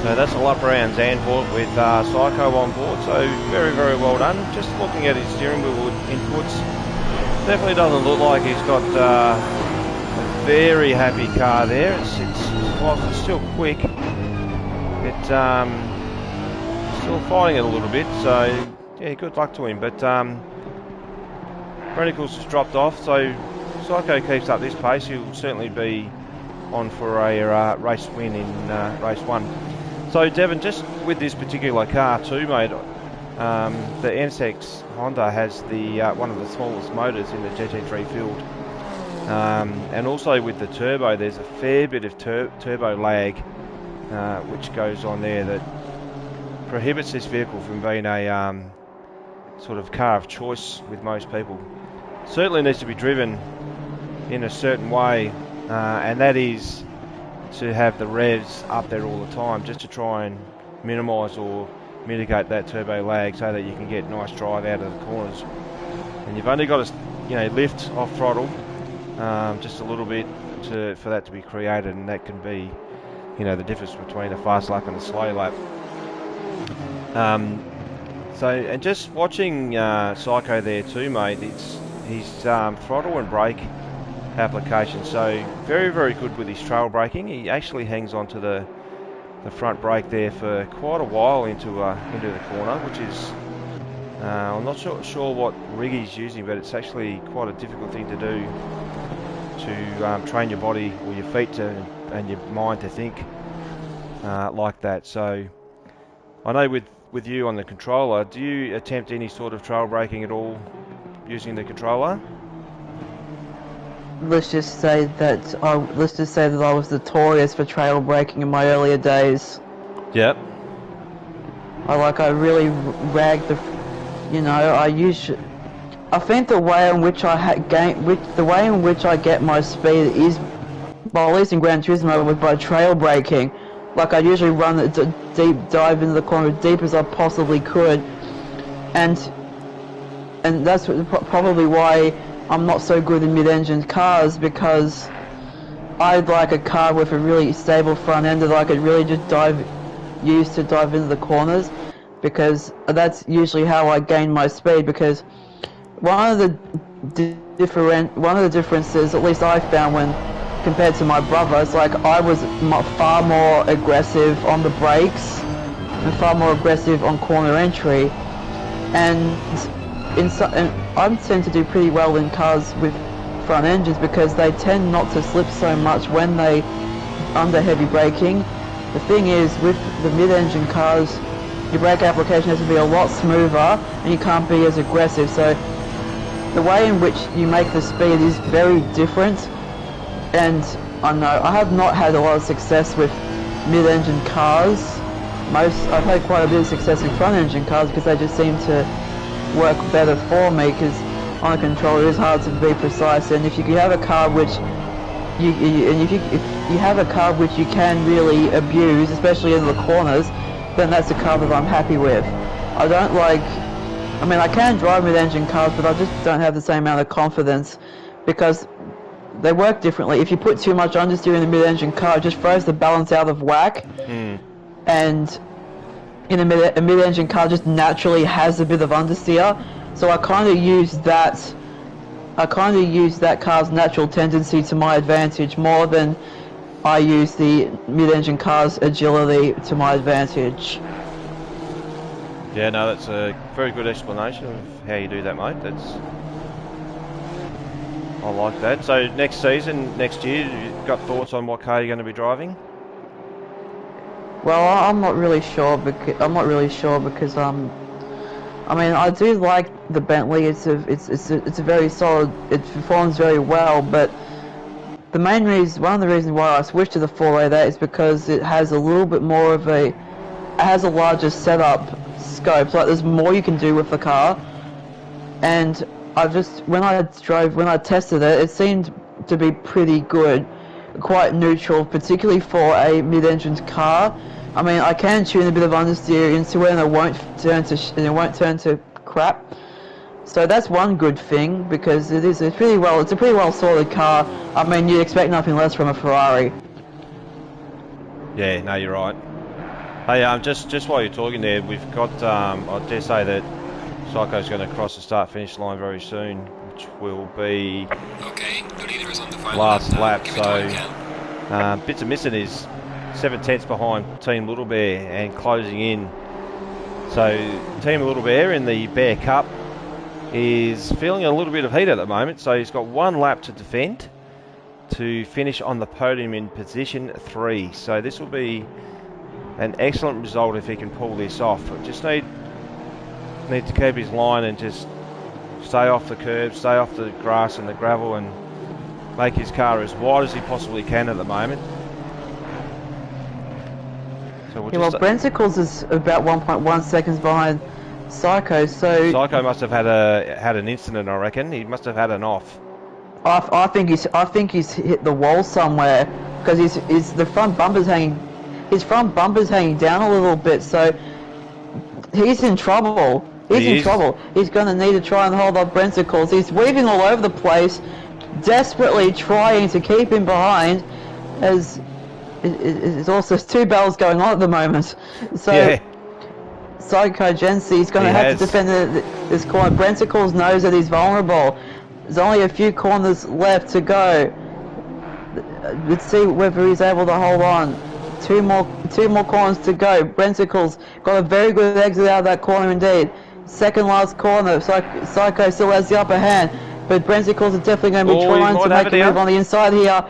So that's a lap around Zandvoort with Psycho on board, so very, very well done. Just looking at his steering wheel inputs, definitely doesn't look like he's got a very happy car there. Whilst it's still quick, it's still fighting it a little bit, so yeah, good luck to him. But Brenicles has dropped off, so Psycho keeps up this pace, he'll certainly be on for a race win in race 1. So Devon, just with this particular car too, mate, the NSX Honda has the one of the smallest motors in the GT3 field, and also with the turbo, there's a fair bit of turbo lag, which goes on there that prohibits this vehicle from being a sort of car of choice with most people. Certainly needs to be driven in a certain way, and that is to have the revs up there all the time, just to try and minimise or mitigate that turbo lag so that you can get nice drive out of the corners. And you've only got to, lift off throttle just a little bit for that to be created, and that can be, the difference between a fast lap and a slow lap. And just watching Psycho there too, mate, his throttle and brake application, so very, very good with his trail braking. He actually hangs onto the front brake there for quite a while into the corner, which is I'm not sure what rig he's using, but it's actually quite a difficult thing to do, to train your body or your feet to and your mind to think like that. So I know with you on the controller, do you attempt any sort of trail braking at all using the controller? Let's just say that I was notorious for trail braking in my earlier days. Yep. I really ragged I think the way in which I get my speed is, well, at least in Gran Turismo, by trail braking. I usually run the deep dive into the corner as deep as I possibly could, and that's probably why I'm not so good in mid-engine cars, because I'd like a car with a really stable front end that I could really just dive use to dive into the corners, because that's usually how I gain my speed. Because one of the differences, at least I found when compared to my brother, is like I was far more aggressive on the brakes and far more aggressive on corner entry, and I tend to do pretty well in cars with front engines because they tend not to slip so much when they under heavy braking. The thing is, with the mid-engine cars, your brake application has to be a lot smoother and you can't be as aggressive, so the way in which you make the speed is very different. And I know I have not had a lot of success with mid-engine cars. I've had quite a bit of success in front-engine cars because they just seem to work better for me, because on a controller it is hard to be precise, and if you have a car which if you have a car which you can really abuse, especially in the corners, then that's a car that I'm happy with. I can drive mid-engine cars, but I just don't have the same amount of confidence because they work differently. If you put too much understeer in the mid-engine car, it just throws the balance out of whack. And in a mid-engine car just naturally has a bit of understeer, so I kind of use that car's natural tendency to my advantage more than I use the mid-engine car's agility to my advantage. Yeah, no, that's a very good explanation of how you do that, mate. I like that. So next season, next year, you got thoughts on what car you're going to be driving? Well, I'm not really sure because I do like the Bentley. It's a very solid. It performs very well, but one of the reasons why I switched to the 488 is because it has a little bit more of it has a larger setup scope. Like there's more you can do with the car, and when I tested it, it seemed to be pretty good, quite neutral, particularly for a mid-engine car. I mean, I can tune a bit of understeer into it, and it won't turn to crap. So that's one good thing, because it's a pretty well sorted car. I mean, you'd expect nothing less from a Ferrari. Yeah, no, you're right. Hey, just while you're talking there, we've got I dare say that Psycho's going to cross the start-finish line very soon, which will be last lap. So Bits of Missing is 7/10 behind Team Little Bear and closing in. So Team Little Bear in the Bear Cup is feeling a little bit of heat at the moment, so he's got one lap to defend to finish on the podium in position 3. So this will be an excellent result if he can pull this off. Just need to keep his line and just stay off the curb, stay off the grass and the gravel, and make his car as wide as he possibly can at the moment. So Brenticles is about 1.1 seconds behind Psycho, so Psycho must have had an incident, I reckon. He must have had an off. I think he's hit the wall somewhere, because his front bumper's hanging down a little bit, so he's in trouble. He's in trouble. He's going to need to try and hold up Brenticles. He's weaving all over the place, desperately trying to keep him behind, as it's also two battles going on at the moment. So yeah. Psycho Gensi's going to have to defend this corner. Brenticles knows that he's vulnerable. There's only a few corners left to go. Let's see whether he's able to hold on. Two more corners to go. Brenticles got a very good exit out of that corner indeed. Second last corner. Psycho still has the upper hand, but Brenticles is definitely going to be trying to make a move on the inside here.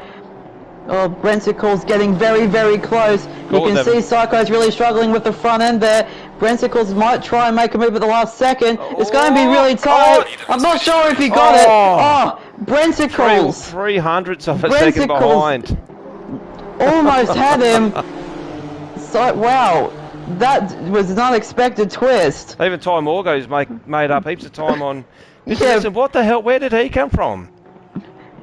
Oh, Brenticles getting very, very close. You can see Psycho's really struggling with the front end there. Brenticles might try and make a move at the last second. It's going to be really tight. I'm not sure if he got it. Oh, Brenticles. 300ths of a second behind. Almost had him. So, wow. That was an unexpected twist. Even Ty Morgo's made up heaps of time on... What the hell? Where did he come from?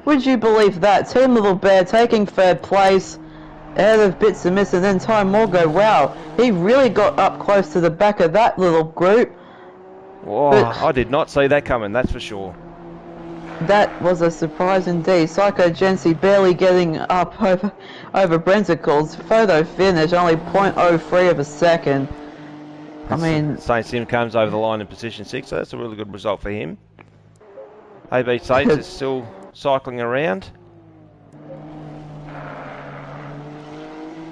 Would you believe that? Team Little Bear taking third place ahead of Bits of Miss, and then Ty Morgo. Wow, he really got up close to the back of that little group. Whoa, I did not see that coming, that's for sure. That was a surprise indeed. Psycho Gensi barely getting up over Brenticles. Photo finish, only 0.03 of a second. I mean, Saint Sim comes over the line in position 6, so that's a really good result for him. AB Saints is still cycling around.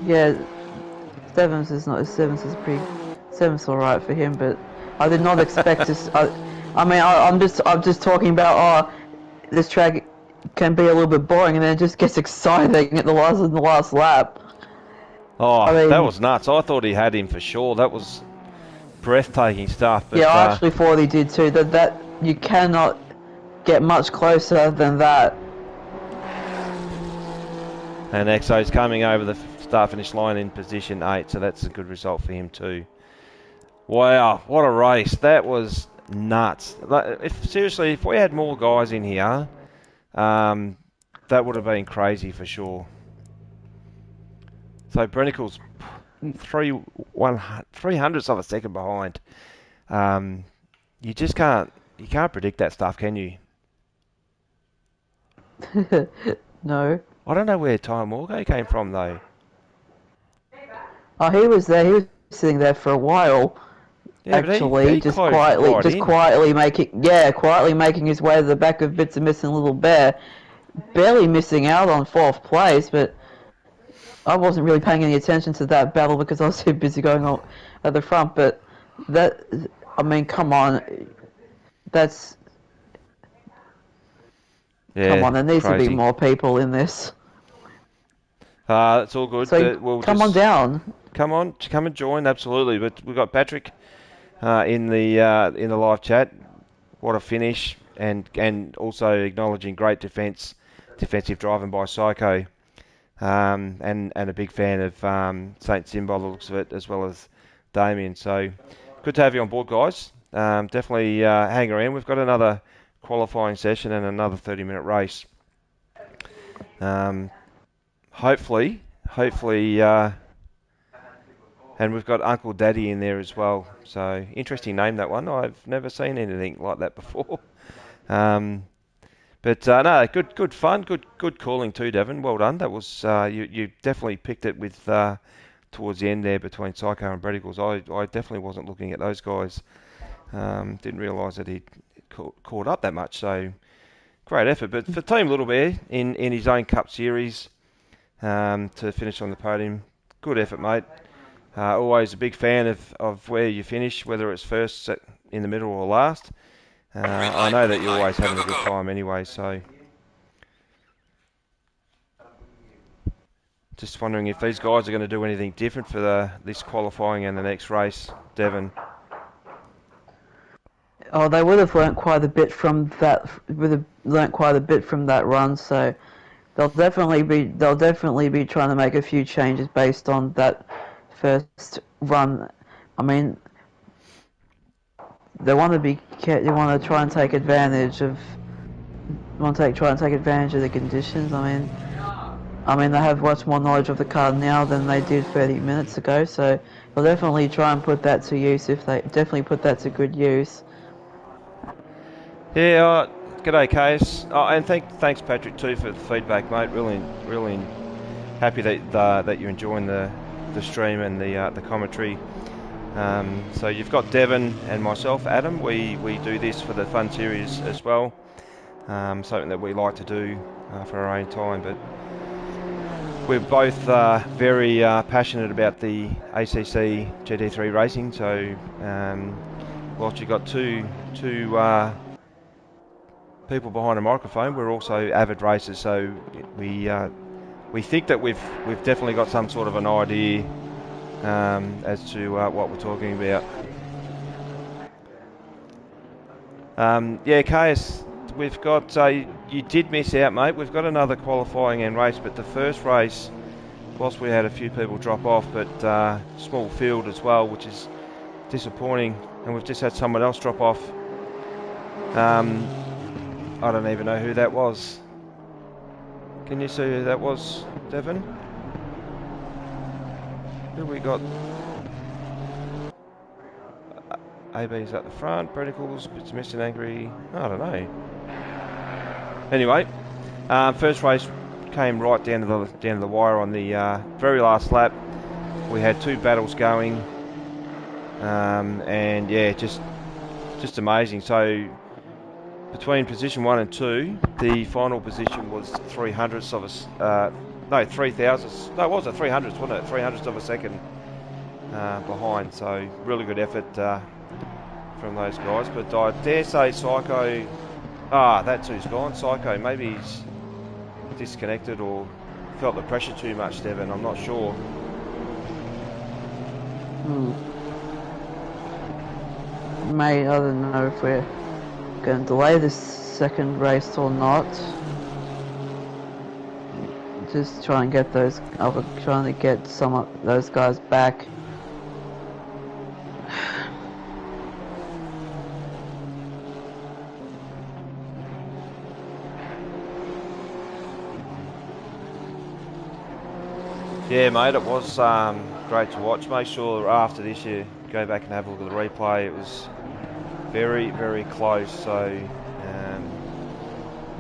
yeah, Sevens is not. Sevens is pretty. Sevens all right for him, but I did not expect to. I'm just talking about. Oh, this track can be a little bit boring, and then it just gets exciting at the last lap. Oh, I that mean, was nuts. I thought he had him for sure. That was breathtaking stuff. But, yeah, I actually thought he did too. That you cannot get much closer than that. And Exo's coming over the start-finish line in position 8, so that's a good result for him too. Wow, what a race. That was nuts. Seriously, if we had more guys in here, that would have been crazy for sure. So Brennicle's 300ths of a second behind. You just can't predict that stuff, can you? No. I don't know where Ty Morgo came from though. Oh, he was there. He was sitting there for a while. Yeah, Actually, but he just closed quietly, right just in. quietly making his way to the back of Bits of Missing Little Bear, barely missing out on 4th place. But I wasn't really paying any attention to that battle because I was too busy going on at the front. But that, I mean, come on, that's come on. There needs to be crazy. more people in this. It's all good. So We'll come just on down. come and join. Absolutely. But we've got Patrick in the live chat. What a finish, and also acknowledging great defensive driving by Psycho, and a big fan of Saint Sim by the looks of it, as well as Damien. So good to have you on board, guys. Definitely hang around. We've got another qualifying session and another 30-minute race. Hopefully, and we've got Uncle Daddy in there as well. So interesting name, that one. I've never seen anything like that before. No, good fun, good calling too, Devon. Well done. That was you definitely picked it with towards the end there between Psycho and Bredigles. I definitely wasn't looking at those guys. Didn't realise that he'd caught up that much. So great effort. But for Team Little Bear in his own Cup Series to finish on the podium, good effort, mate. Always a big fan of where you finish, whether it's first, in the middle, or last. I know that you're always having a good time anyway, so just wondering if these guys are going to do anything different for this qualifying and the next race, Devon. Oh, they would have learnt quite a bit from that. Would have learnt quite a bit from that run. So they'll definitely be trying to make a few changes based on that first run. I mean, they want to try and take advantage of. Try and take advantage of the conditions. I mean, they have much more knowledge of the car now than they did 30 minutes ago. So they'll definitely try and put that to use. If they definitely put that to good use. Yeah, g'day, Case. And thanks, Patrick, too, for the feedback, mate. Really happy that you're enjoying the stream and the commentary. So you've got Devon and myself, Adam. We do this for the fun series as well. Something that we like to do for our own time. But we're both very passionate about the ACC GT3 racing. So whilst you've got two people behind a microphone, we're also avid racers, so we think that we've definitely got some sort of an idea as to what we're talking about. KS, we've got you did miss out, mate. We've got another qualifying and race, but the first race, whilst we had a few people drop off, but small field as well, which is disappointing, and we've just had someone else drop off. I don't even know who that was. Can you see who that was, Devon? Who we got? AB's at the front, Predicles, Bits Missing Angry. I don't know. Anyway, first race came right down to the wire on the very last lap. We had 2 battles going, and yeah, just amazing. So between position 1 and 2, the final position was 300ths of a no 3,000ths. No, it was a 300ths, wasn't it? 300ths of a second behind. So really good effort from those guys. But I dare say Psycho. That's who's gone. Psycho. Maybe he's disconnected or felt the pressure too much, Devon. I'm not sure. Mate, I don't know if we're going to delay this second race or not. Just try and get those. Trying to get some of those guys back. Yeah, mate, it was great to watch. Make sure after this you go back and have a look at the replay. It was very, very close. So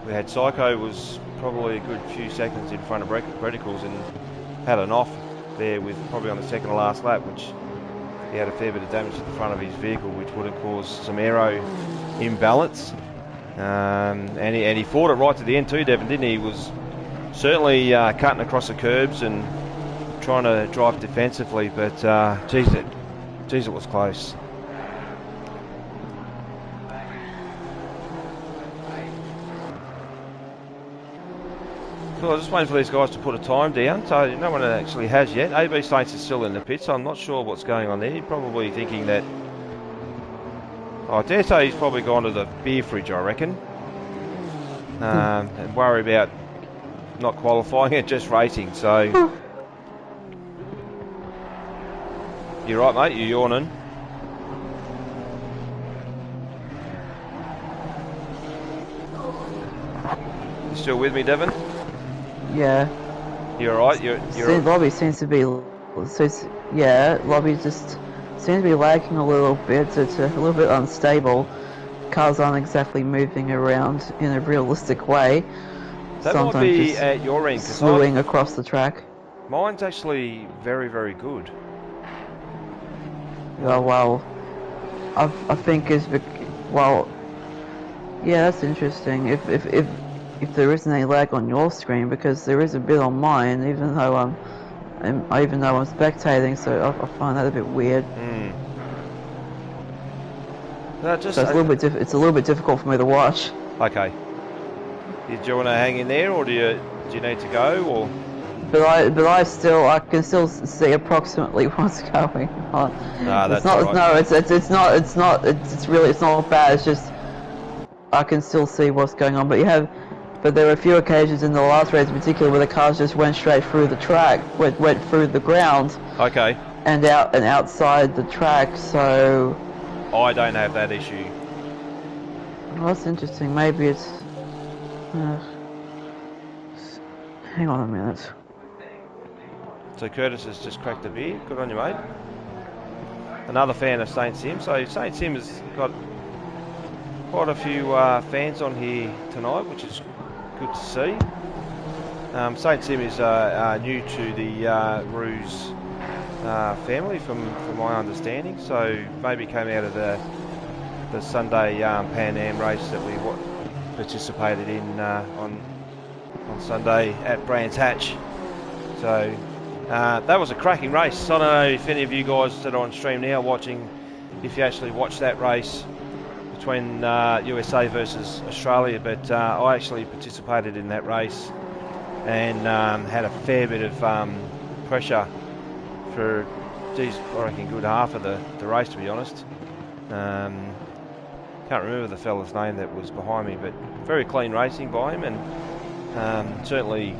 we had Psycho was probably a good few seconds in front of Reticles and had an off there with probably on the second to last lap, which he had a fair bit of damage to the front of his vehicle, which would have caused some aero imbalance. And he fought it right to the end too, Devon, didn't he? He was certainly cutting across the curbs and trying to drive defensively, but geez, it was close. So I was just waiting for these guys to put a time down, so no one actually has yet. AB Saints is still in the pit, so I'm not sure what's going on there. You're probably thinking that, I dare say he's probably gone to the beer fridge, I reckon, and worry about not qualifying and just racing. So you're right, mate, you're yawning. You still with me, Devon? Yeah. You're alright? Lobby seems to be... yeah, Lobby just seems to be lagging a little bit. It's a little bit unstable. Cars aren't exactly moving around in a realistic way. That Sometimes might be just at your end, slewing across the track. Mine's actually very, very good. Oh, well, I think it's... Well, yeah, that's interesting. If there isn't any lag on your screen, because there is a bit on mine, even though I'm spectating, so I find that a bit weird. No, So it's a little bit difficult for me to watch. Okay. Do you want to hang in there, or do you need to go, or? But I can still see approximately what's going on. That's it's not. right. No, it's not bad. It's just I can still see what's going on. But there were a few occasions in the last race in particular where the cars just went straight through the track, went through the ground. Okay. And outside the track, so... I don't have that issue. Well, that's interesting. Maybe it's... hang on a minute. So Curtis has just cracked a beer. Good on you, mate. Another fan of Saint Sim. So Saint Sim has got quite a few fans on here tonight, which is good to see. Saint Sim is new to the Rooz family, from my understanding. So maybe came out of the Sunday Pan Am race that we participated in on Sunday at Brands Hatch. So that was a cracking race. I don't know if any of you guys that are on stream now watching, if you actually watched that race between USA versus Australia, but I actually participated in that race and had a fair bit of pressure for, geez, I reckon a good half of the race, to be honest. Can't remember the fella's name that was behind me, but very clean racing by him, and certainly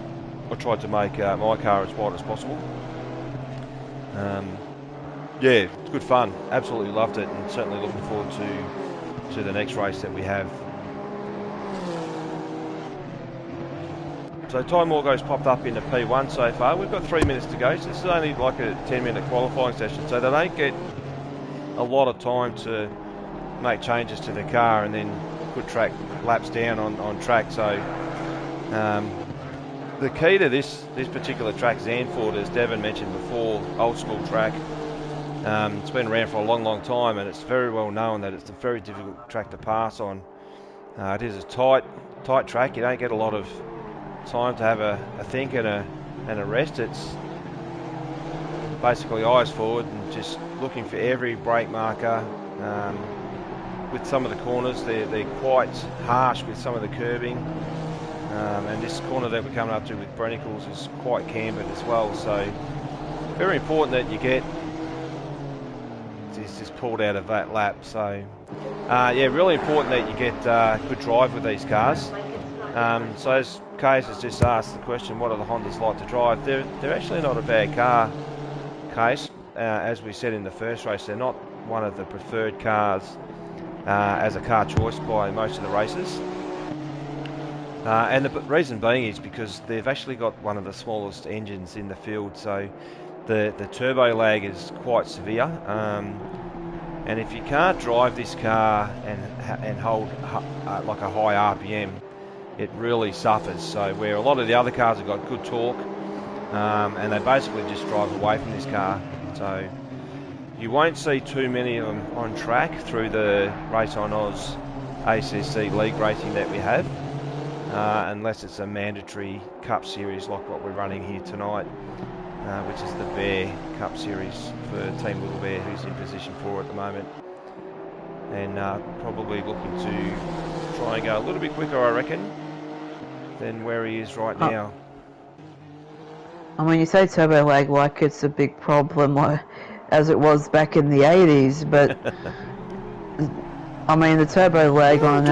I tried to make my car as wide as possible. Yeah, it's good fun. Absolutely loved it, and certainly looking forward to the next race that we have. So Time Morgo's popped up into P1 so far. We've got 3 minutes to go, so this is only like a 10-minute qualifying session, so they don't get a lot of time to make changes to the car and then could track laps down on track. So the key to this particular track, Zandvoort, as Devon mentioned before, old school track. It's been around for a long time, and it's very well known that it's a very difficult track to pass on. It is a tight track. You don't get a lot of time to have a think and a rest. It's basically eyes forward and just looking for every brake marker. With some of the corners, they're quite harsh with some of the curbing. And this corner that we're coming up to with Brennicles is quite cambered as well. So very important that you get this pulled out of that lap. So yeah, really important that you get good drive with these cars. So as Case has just asked the question, what are the Hondas like to drive? They're actually not a bad car, Case. As we said in the first race, they're not one of the preferred cars as a car choice by most of the races. And the reason being is because they've actually got one of the smallest engines in the field, so the turbo lag is quite severe. And if you can't drive this car and hold like a high RPM, it really suffers. So where a lot of the other cars have got good torque, and they basically just drive away from this car. So you won't see too many of them on track through the Race on Oz ACC League racing that we have, unless it's a mandatory Cup Series like what we're running here tonight, which is the Bear Cup Series for Team Little Bear, who's in position 4 at the moment, and probably looking to try and go a little bit quicker, I reckon, than where he is right now. I mean, you say turbo lag like it's a big problem, like, as it was back in the 80s, but I mean, the turbo lag on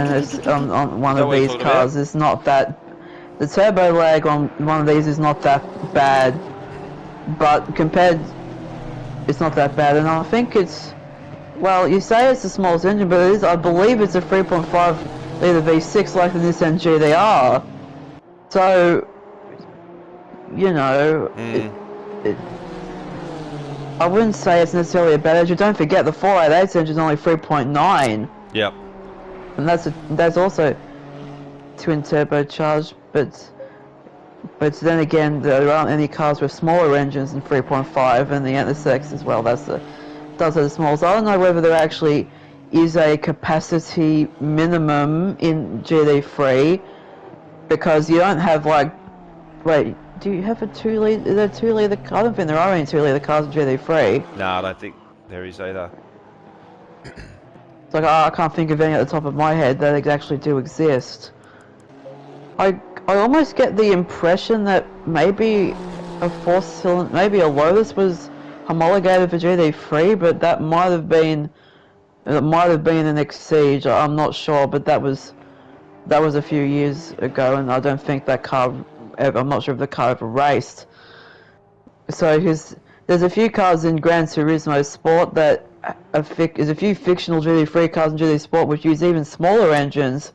one of these cars is not that. The turbo lag on one of these is not that bad, but compared, it's not that bad. And I think it's, well, you say it's the smallest engine, but it is, I believe it's a 3.5 litre V6 like the Nissan GT3. So, you know, I wouldn't say it's necessarily a bad engine. Don't forget the 488 engine is only 3.9. Yep. And that's also twin turbocharged, but then again, there aren't any cars with smaller engines than 3.5, and the NSX as well. Does have the small. So I don't know whether there actually is a capacity minimum in GT3, because you don't have like, wait, do you have a 2 litre? Is there 2 litre? I don't think there are any 2 litre cars in GT3. No, I don't think there is either. It's like, I can't think of any at the top of my head that actually do exist. I almost get the impression that maybe a 4-cylinder, maybe a Lotus was homologated for GT3, but that might have been an Exige. I'm not sure, but that was a few years ago, and I don't think that car ever, I'm not sure if the car ever raced. So there's a few cars in Gran Turismo Sport that there's a few fictional GT3 cars in GT Sport which use even smaller engines,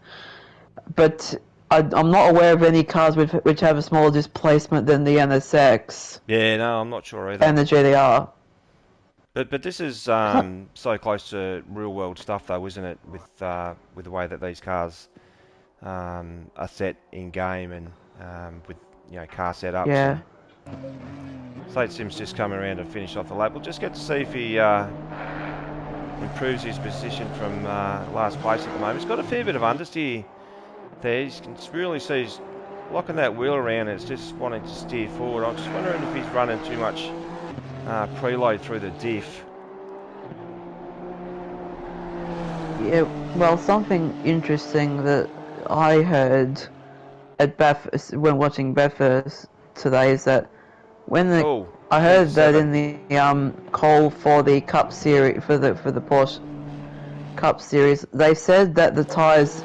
but I'm not aware of any cars which have a smaller displacement than the NSX. Yeah, no, I'm not sure either. And the GTR. But this is so close to real world stuff, though, isn't it? With the way that these cars are set in game, and with car setups. Yeah. Slate Sim's just coming around to finish off the lap. We'll just get to see if he improves his position from last place at the moment. He's got a fair bit of understeer there. You can really see he's locking that wheel around, and it's just wanting to steer forward. I'm just wondering if he's running too much preload through the diff. Yeah, well, something interesting that I heard at Bathurst when watching Bathurst today is that I heard that in the call for the Cup Series for the Porsche Cup Series, they said that the tyres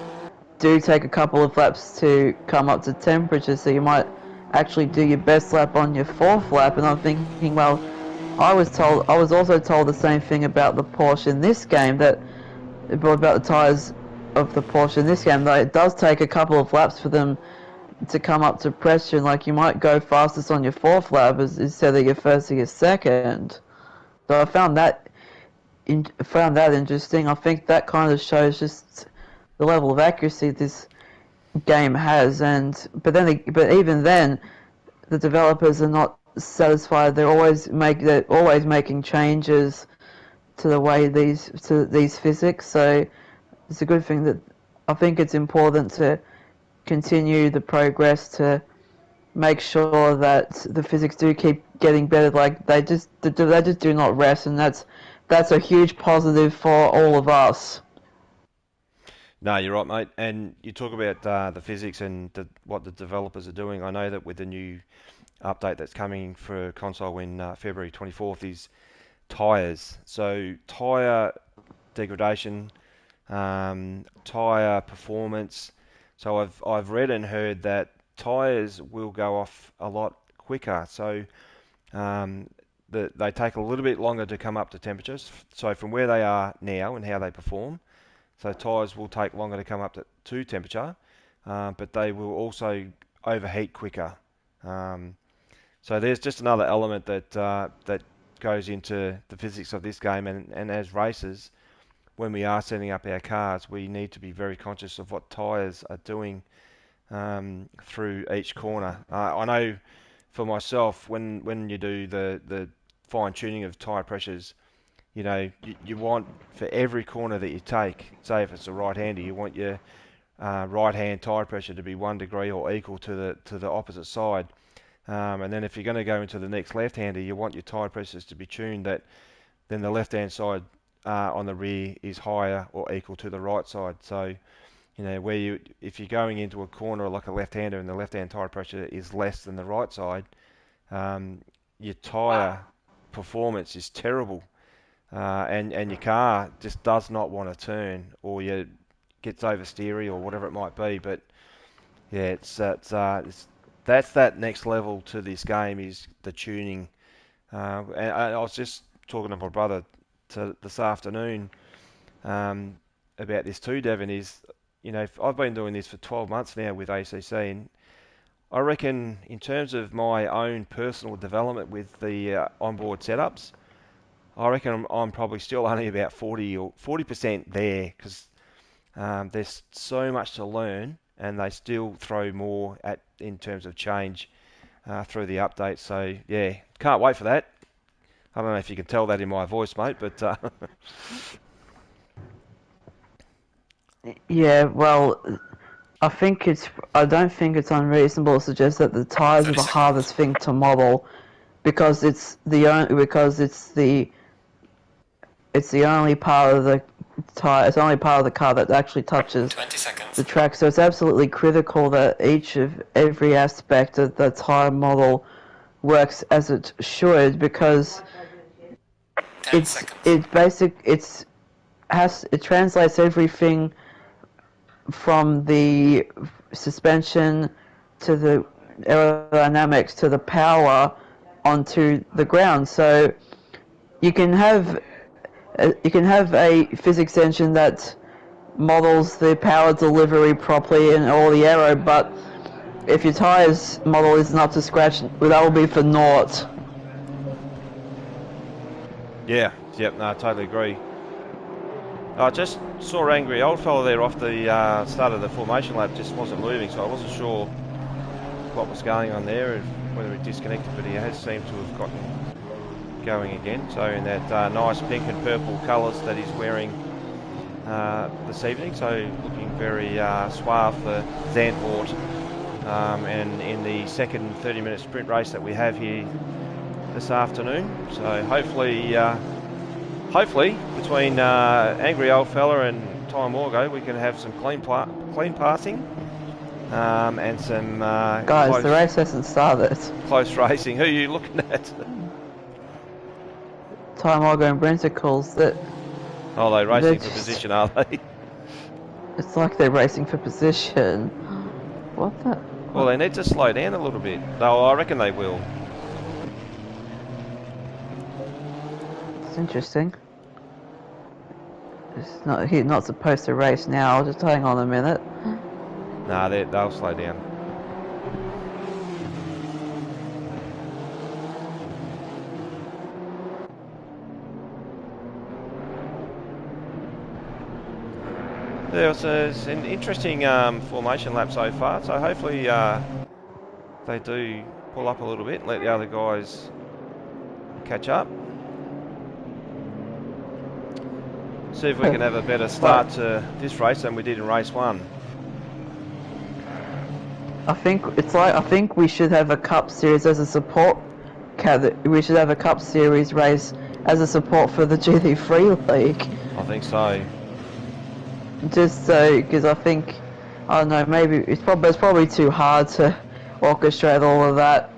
do take a couple of laps to come up to temperature, so you might actually do your best lap on your 4th lap. And I'm thinking, well, I was also told the same thing about the Porsche in this game, about the tyres of the Porsche in this game, that it does take a couple of laps for them to come up to pressure. Like, you might go fastest on your 4th lap instead of your 1st or your 2nd. So I found that interesting. I think that kind of shows just the level of accuracy this game has, but even then, the developers are not satisfied. They're always making changes to the way these physics. So it's a good thing that I think it's important to continue the progress to make sure that the physics do keep getting better. Like they just do not rest, and that's a huge positive for all of us. No, you're right, mate. And you talk about the physics and what the developers are doing. I know that with the new update that's coming for console in February 24th is tyres. So tyre degradation, tyre performance. So I've read and heard that tyres will go off a lot quicker. So they take a little bit longer to come up to temperatures. So from where they are now and how they perform, so tyres will take longer to come up to temperature, but they will also overheat quicker. So there's just another element that goes into the physics of this game, and as racers, when we are setting up our cars, we need to be very conscious of what tyres are doing through each corner. I know for myself, when you do the fine tuning of tyre pressures, you want for every corner that you take, say if it's a right-hander, you want your right-hand tyre pressure to be 1 degree or equal to the opposite side. And then if you're going to go into the next left-hander, you want your tyre pressures to be tuned that then the left-hand side on the rear is higher or equal to the right side. So, if you're going into a corner like a left-hander and the left-hand tyre pressure is less than the right side, your tyre performance is terrible. And your car just does not want to turn, or you gets oversteery or whatever it might be. But yeah, that's that next level to this game is the tuning. And I was just talking to my brother this afternoon about this too, Devon. I've been doing this for 12 months now with ACC, and I reckon in terms of my own personal development with the onboard setups, I reckon I'm probably still only about 40% there because there's so much to learn, and they still throw more in terms of change through the update. So yeah, can't wait for that. I don't know if you can tell that in my voice, mate, but Yeah, well, I don't think it's unreasonable to suggest that the tyres are the hardest thing to model because it's the only part of the tire. It's the only part of the car that actually touches 20 seconds. the track. So it's absolutely critical that every aspect of the tire model works as it should, because 10 it's seconds. it's basic. It translates everything from the suspension to the aerodynamics to the power onto the ground. So you can have a physics engine that models the power delivery properly and all the aero, but if your tires model isn't up to scratch, that will be for naught. yeah, yep, no, I totally agree. I just saw Angry Old Fella there off the start of the formation lap, just wasn't moving, so I wasn't sure what was going on there, and whether he disconnected, but he has seemed to have gotten going again. So in that nice pink and purple colours that he's wearing this evening, so looking very suave for Zandvoort, and in the second 30-minute sprint race that we have here this afternoon. So hopefully between Angry Old Fella and Ty Morgo we can have some clean passing and some Guys, the race hasn't started. Close racing. Who are you looking at? Ty Morgo and Brenticles, that Oh, they're racing for position, are they? it's like they're racing for position. What the? Well, they need to slow down a little bit. No, I reckon they will. It's interesting. He's not supposed to race now. Just hang on a minute. Nah, they'll slow down. There was an interesting formation lap so far, so hopefully they do pull up a little bit and let the other guys catch up. See if we can have a better start to this race than we did in race 1. I think we should have a Cup Series as a support. We should have a Cup Series race as a support for the GT3 League. I think so. Just so, because I don't know, maybe it's probably too hard to orchestrate all of that.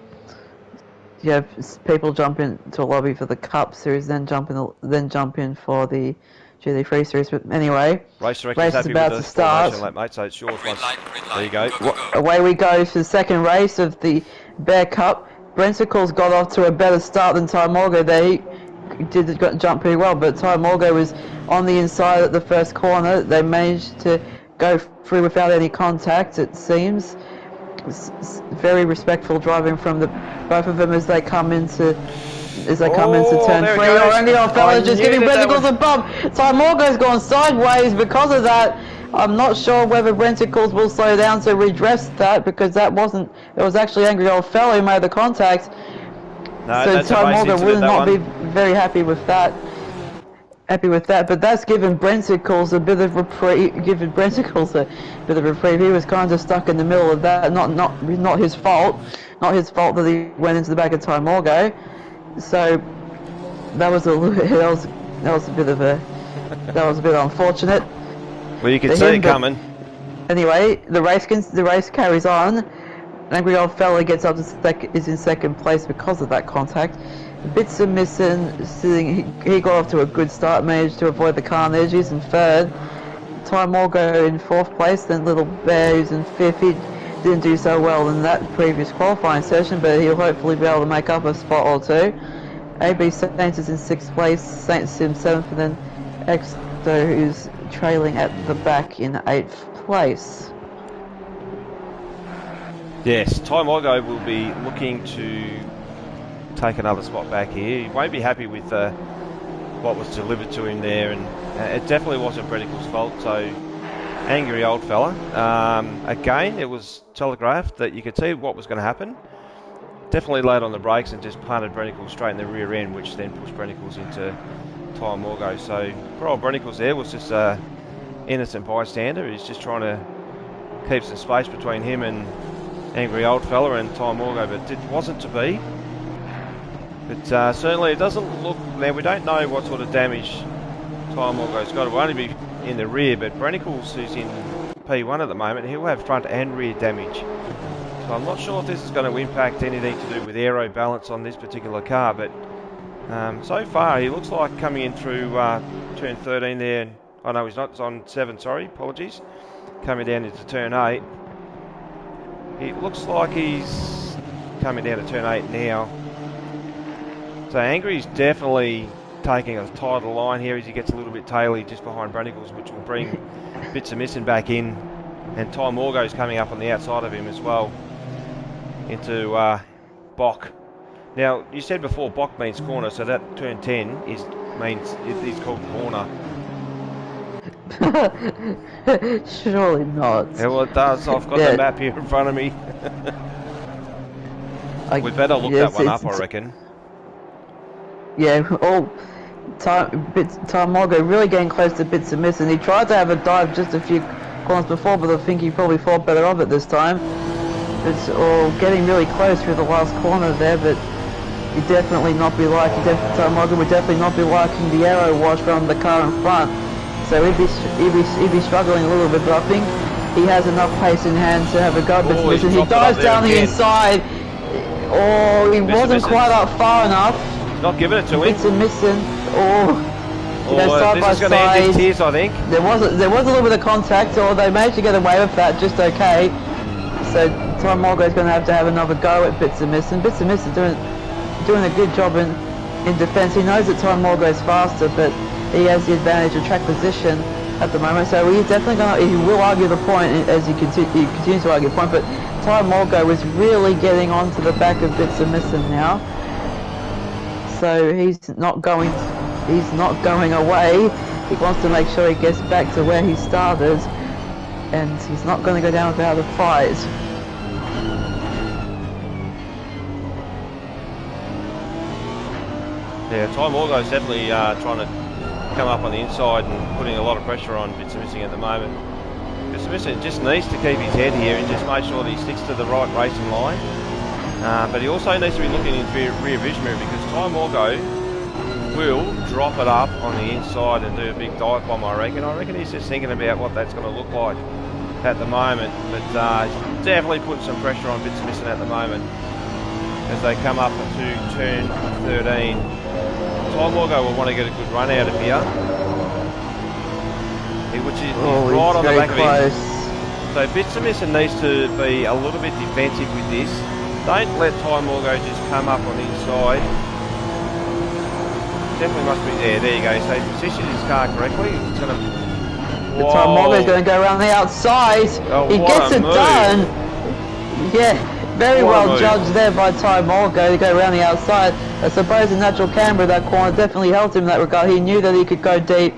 You have people jump into a lobby for the Cup Series, then jump in for the GT3 Series. But anyway, race is about to start. Lap, mate, so it's yours. There you go. Away we go for the second race of the Bear Cup. Brensicles got off to a better start than Ty Morgo. They did jump pretty well, but Ty Morgo was on the inside at the first corner. They managed to go through without any contact, it seems. Very respectful driving from both of them as they come into turn 3. Already old fella just giving Brensicles a bump. Ty Morgo's gone sideways because of that. I'm not sure whether Brensicles will slow down to redress that, because it was actually Angry Old Fellow who made the contact. No, so Ty Morgo will not be very happy with that. But that's given Brensicles a bit of reprieve. He was kind of stuck in the middle of that. Not his fault. Not his fault that he went into the back of Ty Morgo. So that was a bit unfortunate. Well, you could see it coming. Anyway, the race carries on. Angry Old Fella gets up to is in second place because of that contact. Bits are missing. He got off to a good start, managed to avoid the carnage. He's in third. Ty Morgo in fourth place. Then Little Bear, who's in fifth. He didn't do so well in that previous qualifying session, but he'll hopefully be able to make up a spot or two. AB Saints is in sixth place. Saint Sim seventh, and then Exto, who's trailing at the back in 8th place. Yes, Ty Morgo will be looking to take another spot back here. He won't be happy with what was delivered to him there, and it definitely wasn't Brenicle's fault, so angry old fella. Again, it was telegraphed that you could see what was going to happen. Definitely laid on the brakes and just planted Brenicles straight in the rear end, which then pushed Brenicles into Ty Morgo. So poor old Brenicles there was just an innocent bystander. He's just trying to keep some space between him and angry old fella and Ty Morgo, but it wasn't to be. But certainly it doesn't look, now we don't know what sort of damage Ty Morgo's got. It will only be in the rear, but Brenicles, who's in P1 at the moment, he'll have front and rear damage. So I'm not sure if this is going to impact anything to do with aero balance on this particular car, but so far he looks like coming in through turn 13 there, and, oh no, he's not, it's on 7, sorry, apologies, coming down into turn 8. It looks like he's coming down to turn 8 now. So Angry's definitely taking a tighter line here as he gets a little bit taily just behind Brenicles, which will bring Bits of Missing back in, and Ty Morgo's coming up on the outside of him as well into Bock. Now you said before Bock means corner, so that turn 10 means it is called corner. Surely not. Yeah, well it does. I've got the map here in front of me. We better look that one up, I reckon. Yeah, Ty Morgo really getting close to Bits of Missing. He tried to have a dive just a few corners before, but I think he probably thought better of it this time. It's all getting really close through the last corner there, but he'd definitely not be liking, Ty Morgo would definitely not be liking the aero wash from the car in front. So he'd be struggling a little bit, but I think he has enough pace in hand to have a go at Bits of Missing. He dives down the inside. Oh, he wasn't quite up far enough. Not giving it to him. Bits of Missing. Side by this is going to end his tears, I think. There was a little bit of contact, or they managed to get away with that just okay. So Ty Morgo's going to have another go at Bits of Missing. Bits of Missing doing a good job in defence. He knows that Ty Morgo's faster, but he has the advantage of track position at the moment. So he's definitely he will argue the point as he continues to argue the point. But Ty Morgo is really getting onto the back of Bits of Missing now. So he's not going away. He wants to make sure he gets back to where he started, and he's not going to go down without a fight. Yeah, Ty Morgo's definitely trying to come up on the inside and putting a lot of pressure on Missing at the moment. Missing just needs to keep his head here and just make sure that he sticks to the right racing line. But he also needs to be looking in rear vision mirror, because Ty Morgo will drop it up on the inside and do a big dive bomb, I reckon. I reckon he's just thinking about what that's going to look like at the moment. But he's definitely putting some pressure on Missing at the moment as they come up to turn 13. Ty Morgo will want to get a good run out of here, which is right on the back close. of him. So Missing needs to be a little bit defensive with this. Don't let Ty Morgo just come up on the inside. Definitely must be there. There you go. So he's positioned his car correctly. It's going to. Ty Morgo's going to go around the outside. Oh, he gets it done. Yeah, very well judged there by Ty Morgo to go around the outside. I suppose the natural camber of that corner definitely helped him in that regard. He knew that he could go deep,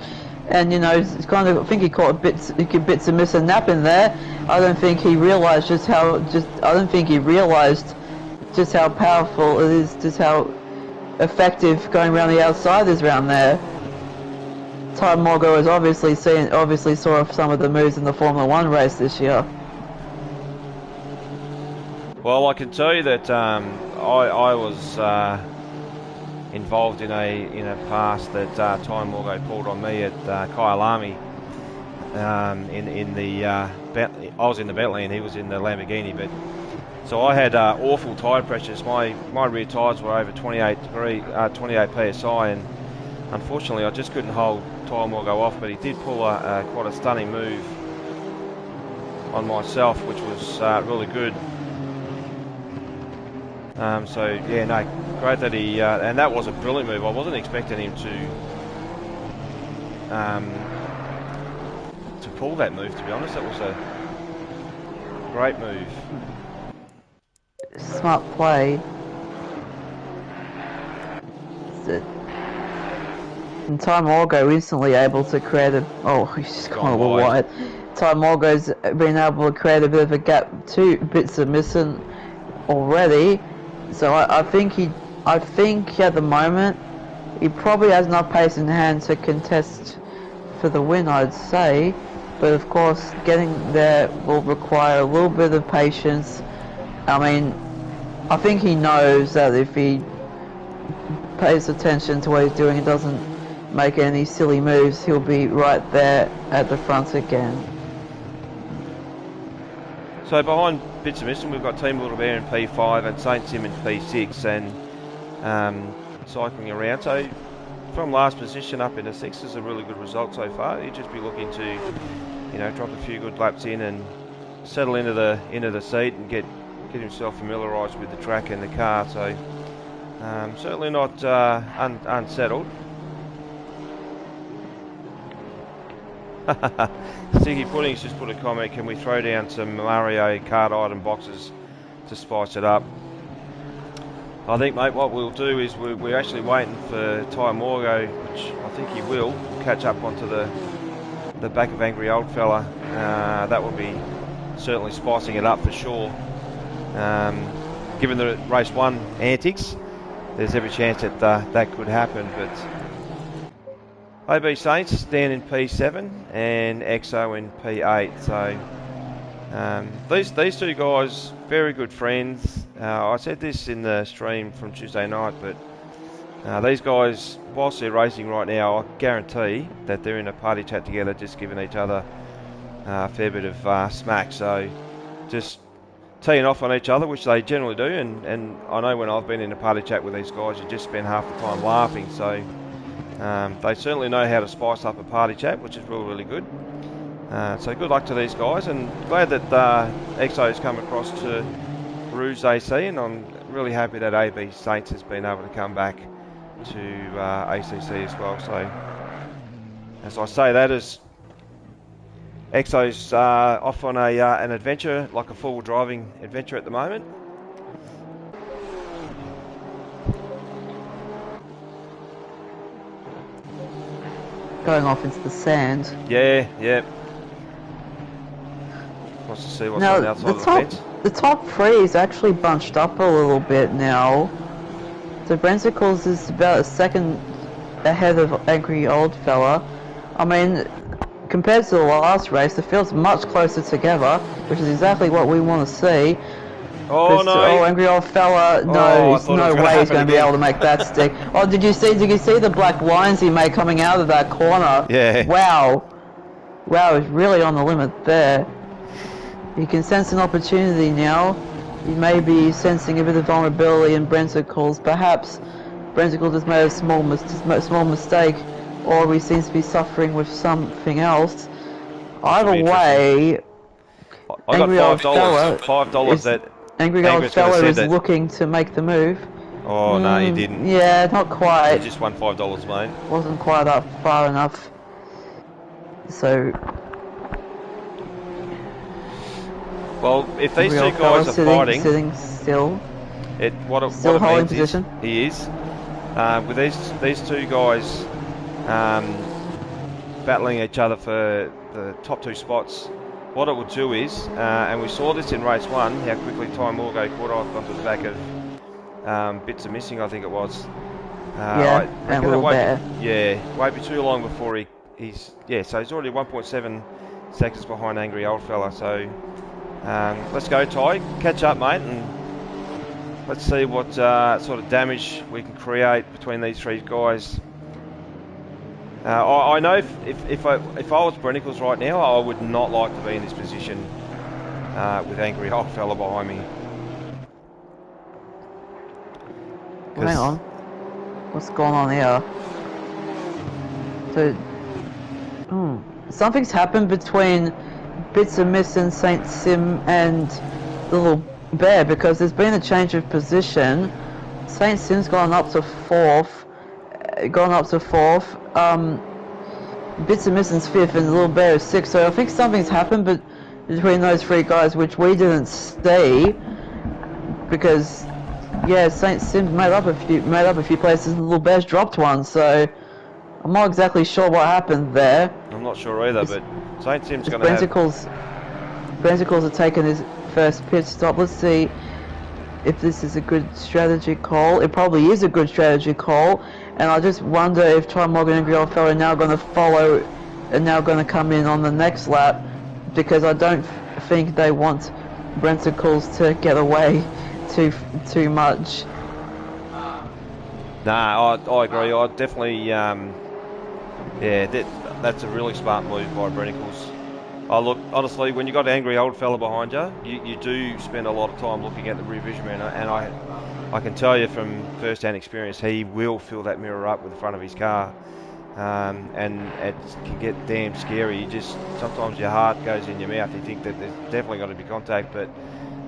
and you know, it's kind of. I think he caught bits of miss a nap in there. I don't think he realised just how. I don't think he realised just how powerful it is. Just how effective going around the outside is around there. Ty Morgo has obviously saw some of the moves in the Formula 1 race this year. Well, I can tell you that I was involved in a pass that Ty Morgo pulled on me at Kyalami. I was in the Bentley and he was in the Lamborghini, but so I had awful tyre pressures. My rear tyres were over 28 psi, and unfortunately I just couldn't hold Ty Morgo off. But he did pull quite a stunning move on myself, which was really good. So yeah, no, great that he and that was a brilliant move. I wasn't expecting him to pull that move, to be honest. That was a great move. Smart play. And Ty Morgo instantly able to create a. Oh, he's just gone a little wide. Ty Morgo's been able to create a bit of a gap. 2 bits of missing already. So I think at the moment he probably has enough pace in hand to contest for the win, I'd say. But of course, getting there will require a little bit of patience. I mean, I think he knows that if he pays attention to what he's doing and doesn't make any silly moves, he'll be right there at the front again. So behind Bits of Missing, we've got Team Little Bear in P5 and St. Sim in P6, and cycling around. So from last position up into 6 is a really good result so far. You'd just be looking to, you know, drop a few good laps in and settle into the seat and get himself familiarised with the track and the car. So certainly not unsettled. Sticky Pudding's just put a comment, can we throw down some Mario Kart item boxes to spice it up? I think, mate, what we'll do is we're actually waiting for Ty Morgo, which I think he will catch up onto the back of Angry Old Fella. That will be certainly spicing it up for sure. Given the race 1 antics, there's every chance that that could happen. But OB Saints down in P7 and EXO in P8. So these two guys, very good friends. I said this in the stream from Tuesday night, but these guys, whilst they're racing right now, I guarantee that they're in a party chat together, just giving each other a fair bit of smack. So just teeing off on each other, which they generally do. And I know when I've been in a party chat with these guys, you just spend half the time laughing. So they certainly know how to spice up a party chat, which is really, really good. So good luck to these guys, and glad that EXO's come across to Rooz AC, and I'm really happy that AB Saints has been able to come back to ACC as well. So as I say that, as EXO's off on an adventure, like a full driving adventure at the moment. going off into the sand. Yeah, yeah. Wants to see what's Now on the outside of the fence. the top three is actually bunched up a little bit now. So Brensicles is about a second ahead of Angry Old Fella. I mean, compared to the last race, the field's much closer together, which is exactly what we want to see. Oh no! Oh, Angry Old Fella, no, Oh, I there's thought it was no gonna way he's happen going to be again. able to make that stick. Oh, did you see the black lines he made coming out of that corner? Yeah. Wow. Wow, he's really on the limit there. You can sense an opportunity now. You may be sensing a bit of vulnerability in Brensicles. Perhaps Brensicles has made a small mistake, or he seems to be suffering with something else. Either way, I got Angry Old $5. Fella $5 that Angry Old Angry's gonna Fella is send it. looking to make the move. Oh no, he didn't. Yeah, not quite. He just won $5, mate. Wasn't quite up far enough. So, well, if these Angry two Old guys Fella are fighting, sitting still. what Still it holding means position. is he is with these two guys battling each other for the top two spots. What it would do is, and we saw this in race one, how quickly Ty Morgo caught off onto the back of Bits of Missing, I think it was. Yeah, and a little bear. Won't be too long before he's so he's already 1.7 seconds behind Angry Old Fella. So let's go, Ty, catch up, mate, and let's see what sort of damage we can create between these three guys. I know if I was Brennicles right now, I would not like to be in this position with Angry Old Fella behind me. Well, hang on. What's going on here? So, something's happened between Bits of Missing, Saint Sim, and Little Bear, because there's been a change of position. Saint Sim's gone up to fourth. Bits of Missing's fifth, and Little Bear is sixth. So I think something's happened, but between those three guys, which we didn't see, because yeah, Saint Sim's made up a few places, and Little Bear's dropped one. So I'm not exactly sure what happened there. I'm not sure either, but Saint Sim's going to have... Brensicles have taken his first pit stop. Let's see if this is a good strategy call. It probably is a good strategy call, and I just wonder if Ty Morgan and Angry Old Fella are now going to follow and now going to come in on the next lap, because I don't think they want Brensicles to get away too much. Nah, I agree. I definitely, that's a really smart move by Brennicles. Oh, look, honestly, when you got an Angry Old Fella behind you, you do spend a lot of time looking at the rear vision mirror, and I can tell you from first-hand experience, he will fill that mirror up with the front of his car, and it can get damn scary. Sometimes your heart goes in your mouth. You think that there's definitely got to be contact, but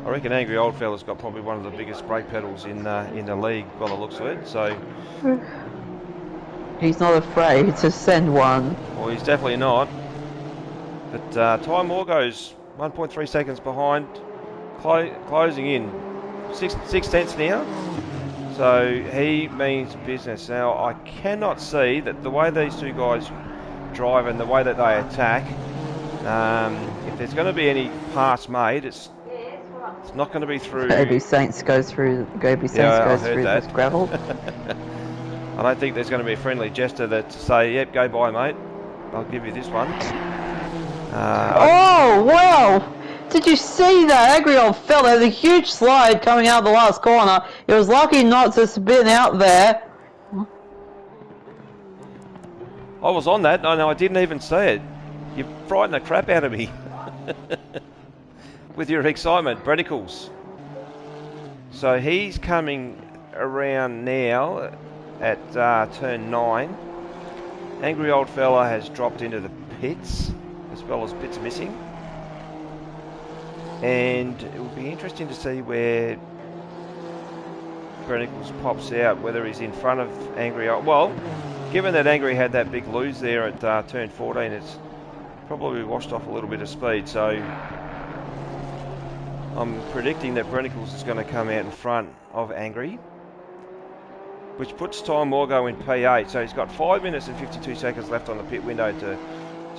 I reckon Angry Old Fella's got probably one of the biggest brake pedals in the league by the looks of it. So he's not afraid to send one. Well, he's definitely not. But Ty Morgo's 1.3 seconds behind, closing in 6 tenths now. So he means business. Now I cannot see that the way these two guys drive and the way that they attack, if there's going to be any pass made, it's not going to be through... Goby Saints goes through this gravel. I don't think there's going to be a friendly gesture that to say, yep, go by, mate. I'll give you this one. Oh, wow! Did you see that? Angry Old Fella had a huge slide coming out of the last corner. He was lucky not to spin out there. I was on that. No, I didn't even see it. You frightened the crap out of me. With your excitement, Brennicles. So he's coming around now at turn 9. Angry Old Fella has dropped into the pits, as well as Bits Missing. And it will be interesting to see where Brennicles pops out, whether he's in front of Angry Old... Well, given that Angry had that big lose there at turn 14, it's probably washed off a little bit of speed. So I'm predicting that Brennicles is going to come out in front of Angry. which puts Ty Morgo in P8. So he's got 5 minutes and 52 seconds left on the pit window to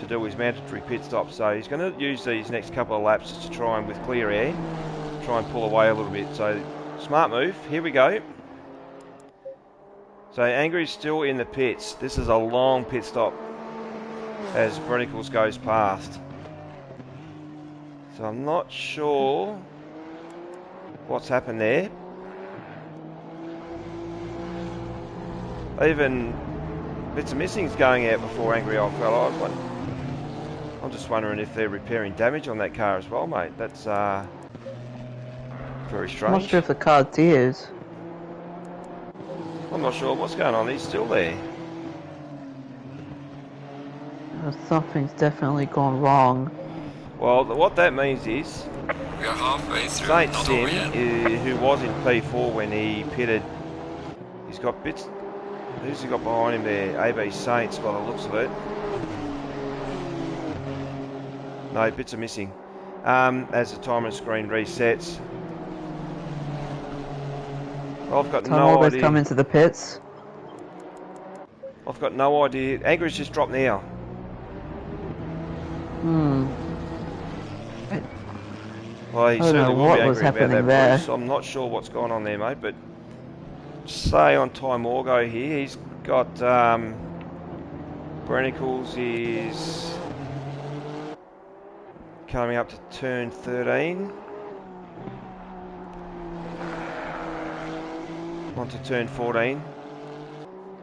do his mandatory pit stop. So he's going to use these next couple of laps just to try and, with clear air, try and pull away a little bit. So smart move. Here we go. So Angry's still in the pits. This is a long pit stop as Brennicles goes past. So I'm not sure what's happened there. Even bits of missing's going out before Angry Old Fella. I'm just wondering if they're repairing damage on that car as well, mate. That's very strange. I'm not sure if the car did. I'm not sure what's going on. He's still there. Something's definitely gone wrong. Well, what that means is We are halfway through. Saint Not Sim, over yet. who was in P4 when he pitted, he's got bits. Who's he got behind him there? AB Saints, by the looks of it. No, bits are missing. As the timer screen resets. I've got no idea. Come into the pits. I've got no idea. Angry's just dropped now. Well, he I don't certainly know will what be was angry about happening that, there. Bruce. I'm not sure what's going on there, mate, but say on Ty Morgo here, he's got Brennicles is coming up to turn 13. Onto turn 14.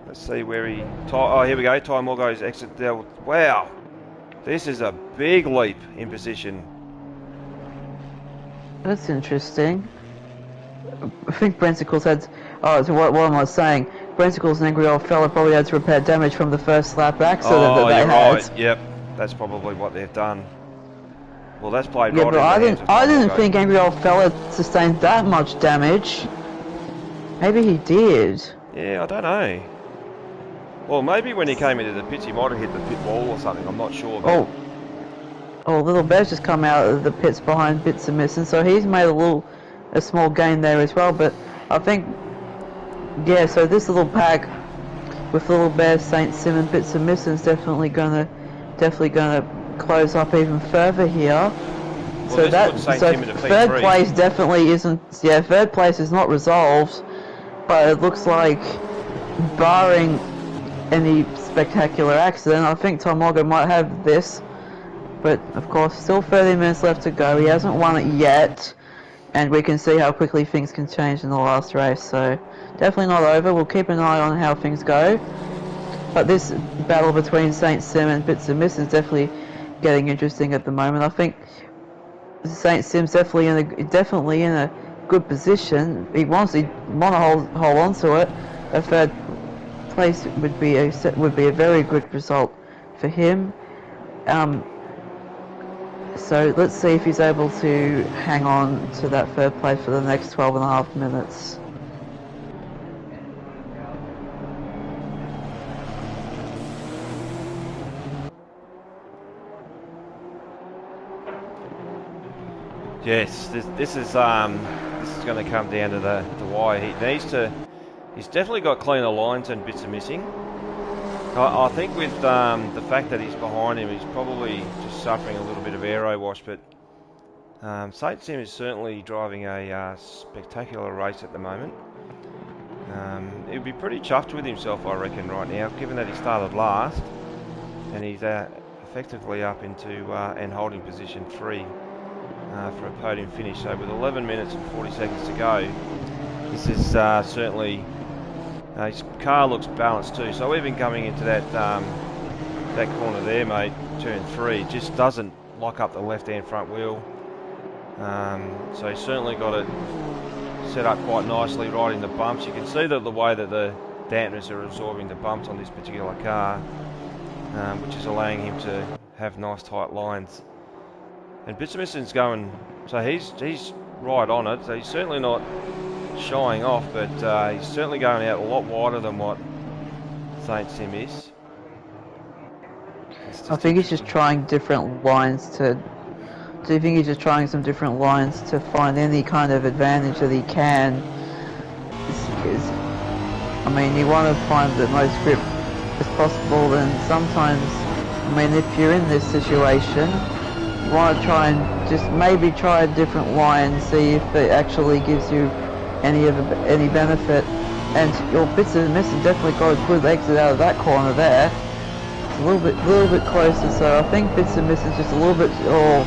Let's see where he... Oh, here we go. Ty Morgo's exit there. Wow. This is a big leap in position. That's interesting. I think Brenticles had... Oh, so what am I saying? Brenticles and Angry Old Fella probably had to repair damage from the first lap accident that they you're had. right. Yep. That's probably what they've done. Well, that's played Yeah, right but in I the hands didn't. of I Ty didn't Morgo. think Angry Old Fella sustained that much damage. Maybe he did. Yeah, I don't know. Well, maybe when he came into the pits, he might have hit the pit wall or something. I'm not sure. But... Little Bear's just come out of the pits behind Bits and Missing, so he's made a small gain there as well. But I think, yeah. So this little pack with Little Bear, Saint Sim, and Bits and Missing is definitely gonna close up even further here. Well, So that puts Saint so Sim into third P3. place definitely isn't. Yeah, third place is not resolved, but it looks like, barring any spectacular accident, I think Tom Morgan might have this. But of course, still 30 minutes left to go. He hasn't won it yet, and we can see how quickly things can change in the last race. So definitely not over. We'll keep an eye on how things go. But this battle between Saint Sim and Bits and Miss is definitely getting interesting at the moment. I think Saint Sim's definitely in a good position. He wants to hold on to it. A third place would be a very good result for him. So let's see if he's able to hang on to that third place for the next 12.5 minutes. Yes, this is going to come down to the wire. He's definitely got cleaner lines and bits are missing. I think with the fact that he's behind him, he's probably just suffering a little bit of aero wash. But Saint Sim is certainly driving a spectacular race at the moment. He'll be pretty chuffed with himself, I reckon, right now, given that he started last and he's effectively up into and holding position 3 for a podium finish. So with 11 minutes and 40 seconds to go, this is certainly... his car looks balanced too, so even coming into that corner there, mate, turn 3, just doesn't lock up the left-hand front wheel. So he's certainly got it set up quite nicely right in the bumps. You can see that the way that the dampeners are absorbing the bumps on this particular car, which is allowing him to have nice tight lines. And Bitsamison's going, so he's right on it, so he's certainly not shying off, but he's certainly going out a lot wider than what Saint Sim is. I think he's just trying different lines to... Do you think he's just trying some different lines to find any kind of advantage that he can? I mean, you want to find the most grip as possible, and sometimes, I mean, if you're in this situation, you want to try and just maybe try a different line, see if it actually gives you any benefit. And your bits and misses definitely got a good exit out of that corner there. It's a little bit closer, so I think bits and misses just a little bit, or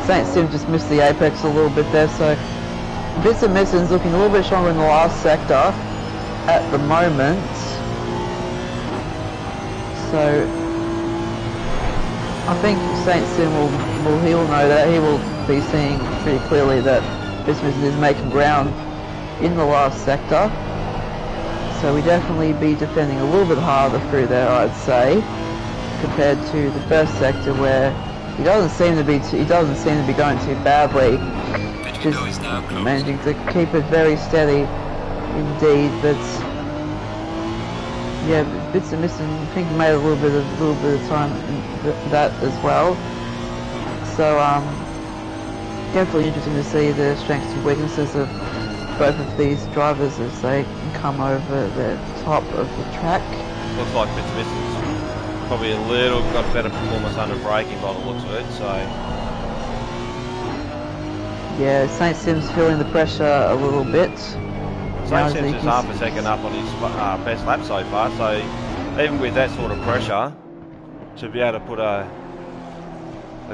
Saint Sim just missed the apex a little bit there. So bits and misses looking a little bit stronger in the last sector at the moment. So I think Saint Sim he'll know that. He will be seeing pretty clearly that bits and misses is making ground in the last sector. So we definitely be defending a little bit harder through there, I'd say, compared to the first sector where he doesn't seem to be going too badly. Just managing to keep it very steady, indeed. But yeah, bits and missing. I think he made a little bit of time in that as well. So definitely interesting to see the strengths and weaknesses of both of these drivers as they come over the top of the track. Looks like Bits Missing's probably got better performance under braking by the looks of it, so... Yeah, Saint Sim's feeling the pressure a little bit. Saint Sim's is half a second up on his best lap so far, so even with that sort of pressure, to be able to put a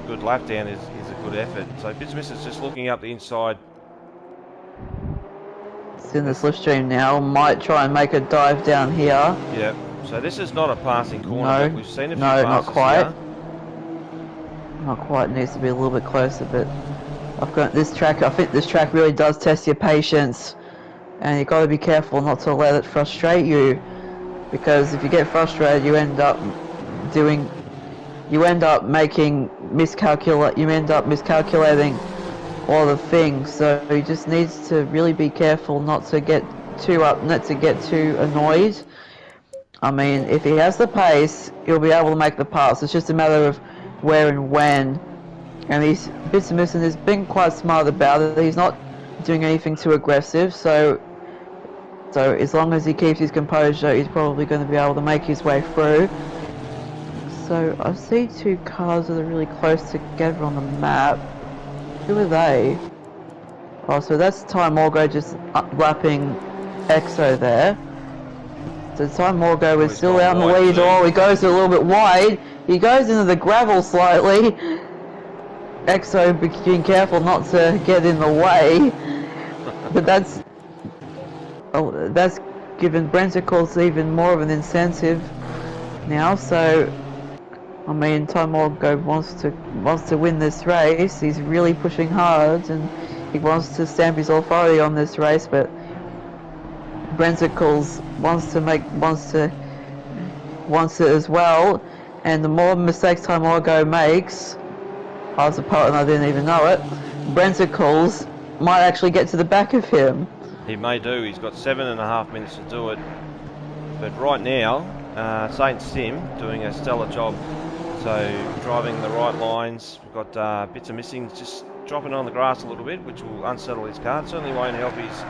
good lap down is a good effort. So Bits Missing's just looking up the inside. It's in the slipstream now, might try and make a dive down here. Yeah, so this is not a passing corner, but we've seen a few passes not quite. Here. Not quite, needs to be a little bit closer, but I've got this track. I think this track really does test your patience, and you've got to be careful not to let it frustrate you, because if you get frustrated, you end up miscalculating all the things. So he just needs to really be careful not to get too annoyed. I mean, if he has the pace, he'll be able to make the pass. It's just a matter of where and when. And he's Bits and Missing has been quite smart about it. He's not doing anything too aggressive, so as long as he keeps his composure, he's probably going to be able to make his way through. So I see two cars that are really close together on the map. Who are they? Oh, so that's Ty Morgo just lapping EXO there. So Ty Morgo is still out in the lead. Oh, he goes a little bit wide. He goes into the gravel slightly. EXO being careful not to get in the way. But that's given Brentacles even more of an incentive now. So I mean, Ty Morgo wants to win this race. He's really pushing hard, and he wants to stamp his authority on this race. But Brentacles wants it as well. And the more mistakes Ty Morgo makes, I was a poet and I didn't even know it, Brentacles might actually get to the back of him. He may do. He's got 7.5 minutes to do it. But right now, Saint Sim doing a stellar job. So driving the right lines. We've got Bits of Missing just dropping on the grass a little bit, which will unsettle his car. It certainly won't help his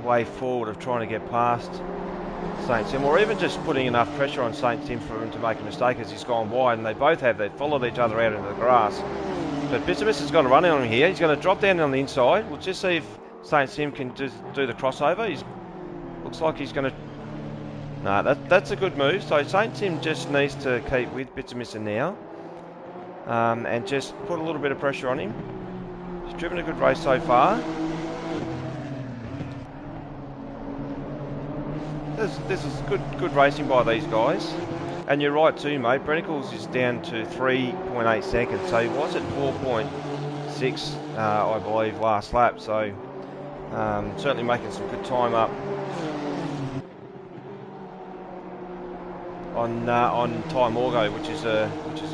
way forward of trying to get past Saint Sim, or even just putting enough pressure on Saint Sim for him to make a mistake as he's gone wide, and they both have. They've followed each other out into the grass. But Bits of Missing's got a run on him here. He's going to drop down on the inside. We'll just see if Saint Sim can just do the crossover. Looks like he's going to... No, that's a good move. So Saint Sim just needs to keep with Bits of Missing now, and just put a little bit of pressure on him. He's driven a good race so far. This is good racing by these guys. And you're right too, mate. Brentacles is down to 3.8 seconds. So he was at 4.6, I believe, last lap. So certainly making some good time up on Ty Morgo, which is a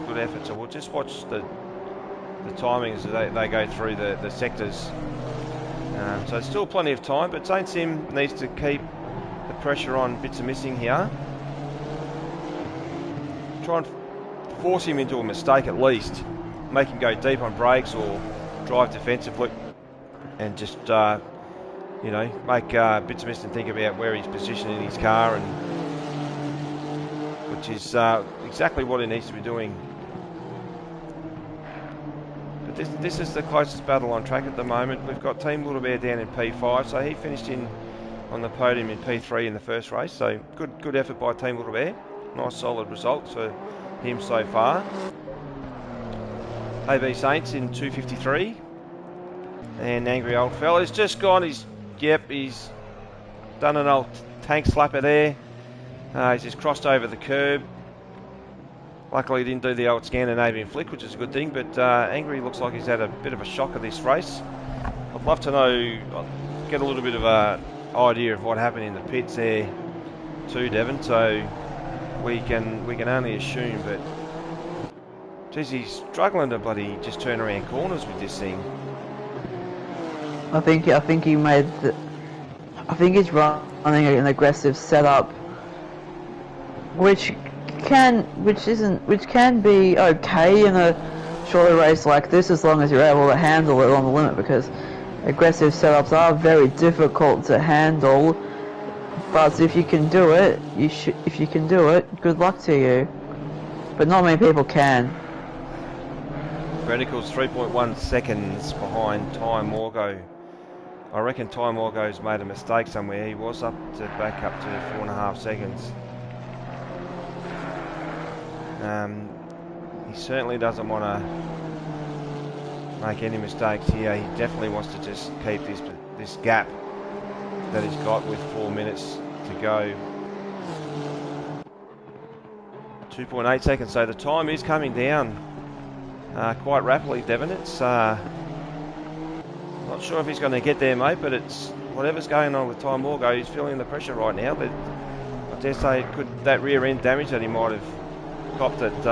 good effort. So we'll just watch the timings as they go through the sectors. So there's still plenty of time, but Saint Sim needs to keep the pressure on Bits of Missing here. Try and force him into a mistake at least. Make him go deep on brakes or drive defensively, and just you know, make Bitsmiston think about where he's positioning his car, and which is exactly what he needs to be doing. But this is the closest battle on track at the moment. We've got Team Little Bear down in P5, so he finished on the podium in P3 in the first race. So good effort by Team Little Bear. Nice solid result for him so far. AB Saints in 2:53, and Angry Old Fella's just gone. He's done an old tank slapper there. He's just crossed over the curb. Luckily he didn't do the old Scandinavian flick, which is a good thing, but Angry looks like he's had a bit of a shock of this race. I'd love to know, get a little bit of an idea of what happened in the pits there too, Devon, so we can only assume, but geez, he's struggling to bloody just turn around corners with this thing. I think he made I think he's running an aggressive setup, which can be okay in a shorter race like this, as long as you're able to handle it on the limit, because aggressive setups are very difficult to handle. But if you can do it, if you can do it, good luck to you. But not many people can. Brenicle's 3.1 seconds behind Ty Morgo. I reckon Ty Morgo's made a mistake somewhere. He was back up to 4.5 seconds. He certainly doesn't want to make any mistakes here. He definitely wants to just keep this gap that he's got with 4 minutes to go. 2.8 seconds, so the time is coming down quite rapidly, Devon. It's not sure if he's going to get there, mate, but it's whatever's going on with Ty Morgo, he's feeling the pressure right now. But I dare say that rear end damage that he might have copped at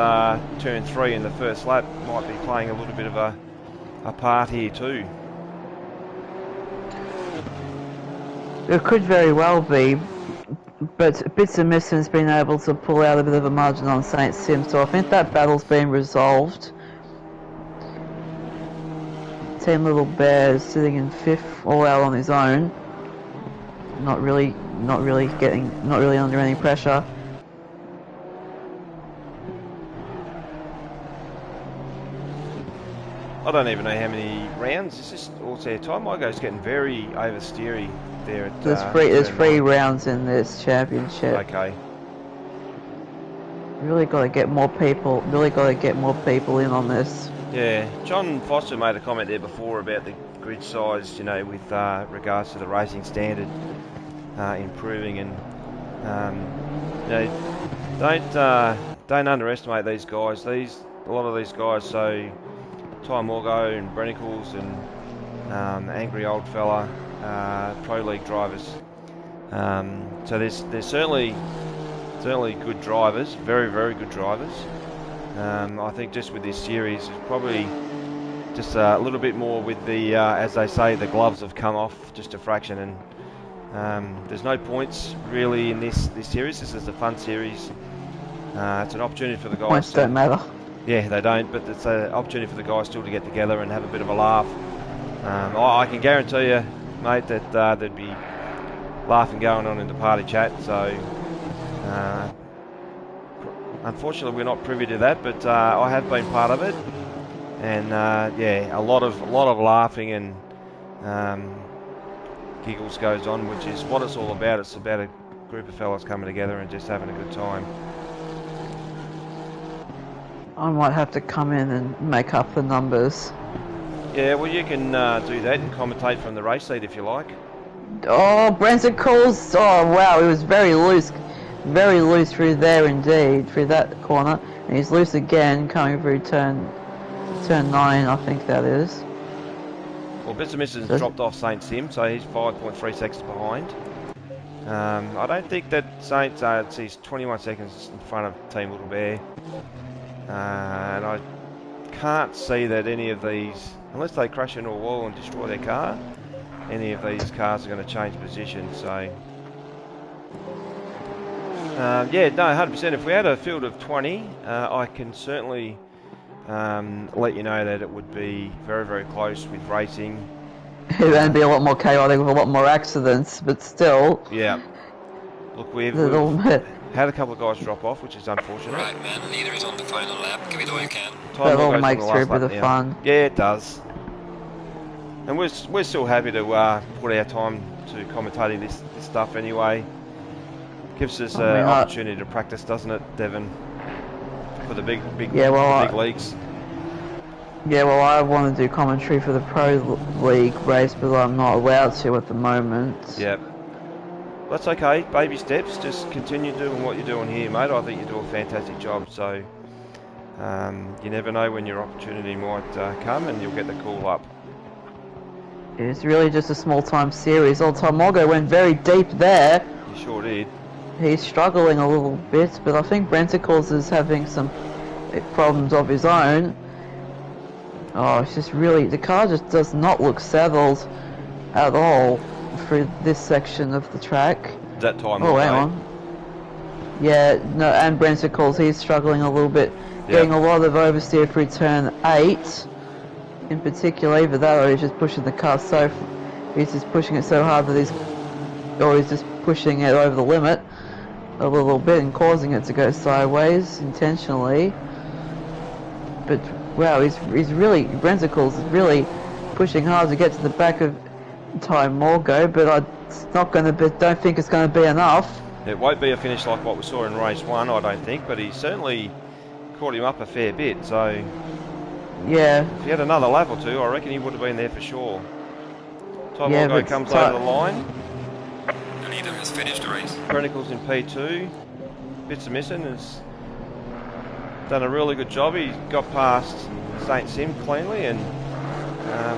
turn 3 in the first lap might be playing a little bit of a part here too. It could very well be, but Bitsmiston's been able to pull out a bit of a margin on St. Sim, so I think that battle's been resolved. Team Little Bear is sitting in 5th, all out on his own. Not really under any pressure. I don't even know how many rounds. It's just also Ty Morgo's getting very oversteery there. At, there's three rounds in this championship. Okay. Really got to get more people. Really got to get more people in on this. Yeah, John Foster made a comment there before about the grid size, you know, with regards to the racing standard improving, and you know, don't underestimate these guys. A lot of these guys, so Ty Morgo and Brenicles and Angry Old Fella, Pro League drivers. So there's certainly good drivers, very, very good drivers. I think just with this series, it's probably just a little bit more with the, as they say, the gloves have come off just a fraction, and there's no points really in this series. This is a fun series. It's an opportunity for the guys. Points don't matter. Yeah, they don't, but it's an opportunity for the guys still to get together and have a bit of a laugh. I can guarantee you, mate, that there'd be laughing going on in the party chat, so unfortunately we're not privy to that, but I have been part of it, and yeah, a lot of laughing and giggles goes on, which is what it's all about. It's about a group of fellas coming together and just having a good time. I might have to come in and make up the numbers. Yeah, well, you can do that and commentate from the race seat if you like. Oh, Brenton calls. Oh, wow, he was very loose through there indeed, through that corner. And he's loose again, coming through turn 9, I think that is. Well, Bitsmiston's dropped off St. Sim, so he's 5.3 seconds behind. I don't think that Saints he's 21 seconds in front of Team Little Bear. And I can't see that any of these, unless they crash into a wall and destroy their car, any of these cars are going to change position. So yeah, no, 100%. If we had a field of 20, I can certainly let you know that it would be very, very close with racing. It'd be a lot more chaotic with a lot more accidents, but still, Yeah. Look, we've a little bit. had a couple of guys drop off, which is unfortunate. Right, man. Leader is on the final lap. Give it all you can. Time That all all goes on makes the for a last bit lap of now. fun. Yeah, it does. And we're still happy to put our time to commentating this stuff anyway. Gives us an opportunity to practice, doesn't it, Devon? For the big leagues. Yeah, well, I want to do commentary for the Pro League race, but I'm not allowed to at the moment. Yep. That's okay. Baby steps. Just continue doing what you're doing here, mate. I think you do a fantastic job. So you never know when your opportunity might come, and you'll get the call up. It's really just a small-time series. Old Tomogo went very deep there. He sure did. He's struggling a little bit, but I think Brenticles is having some problems of his own. Oh, it's just really... The car just does not look settled at all for this section of the track. That time. Oh, hang on. Yeah, no, and Brenticles, he's struggling a little bit. Getting a lot of oversteer through turn 8. In particular, either that or he's just pushing the car he's just pushing it so hard that he's just pushing it over the limit a little bit and causing it to go sideways intentionally. But wow, he's really, Brenticles is really pushing hard to get to the back of Morgo, but it's not going to be, don't think it's going to be enough. It won't be a finish like what we saw in race 1, I don't think, but he certainly caught him up a fair bit, so yeah. If he had another lap or two, I reckon he would have been there for sure. Morgo comes over the line. The leader has finished the race. Chronicles in P2. Bits of missing has done a really good job. He got past St. Sim cleanly and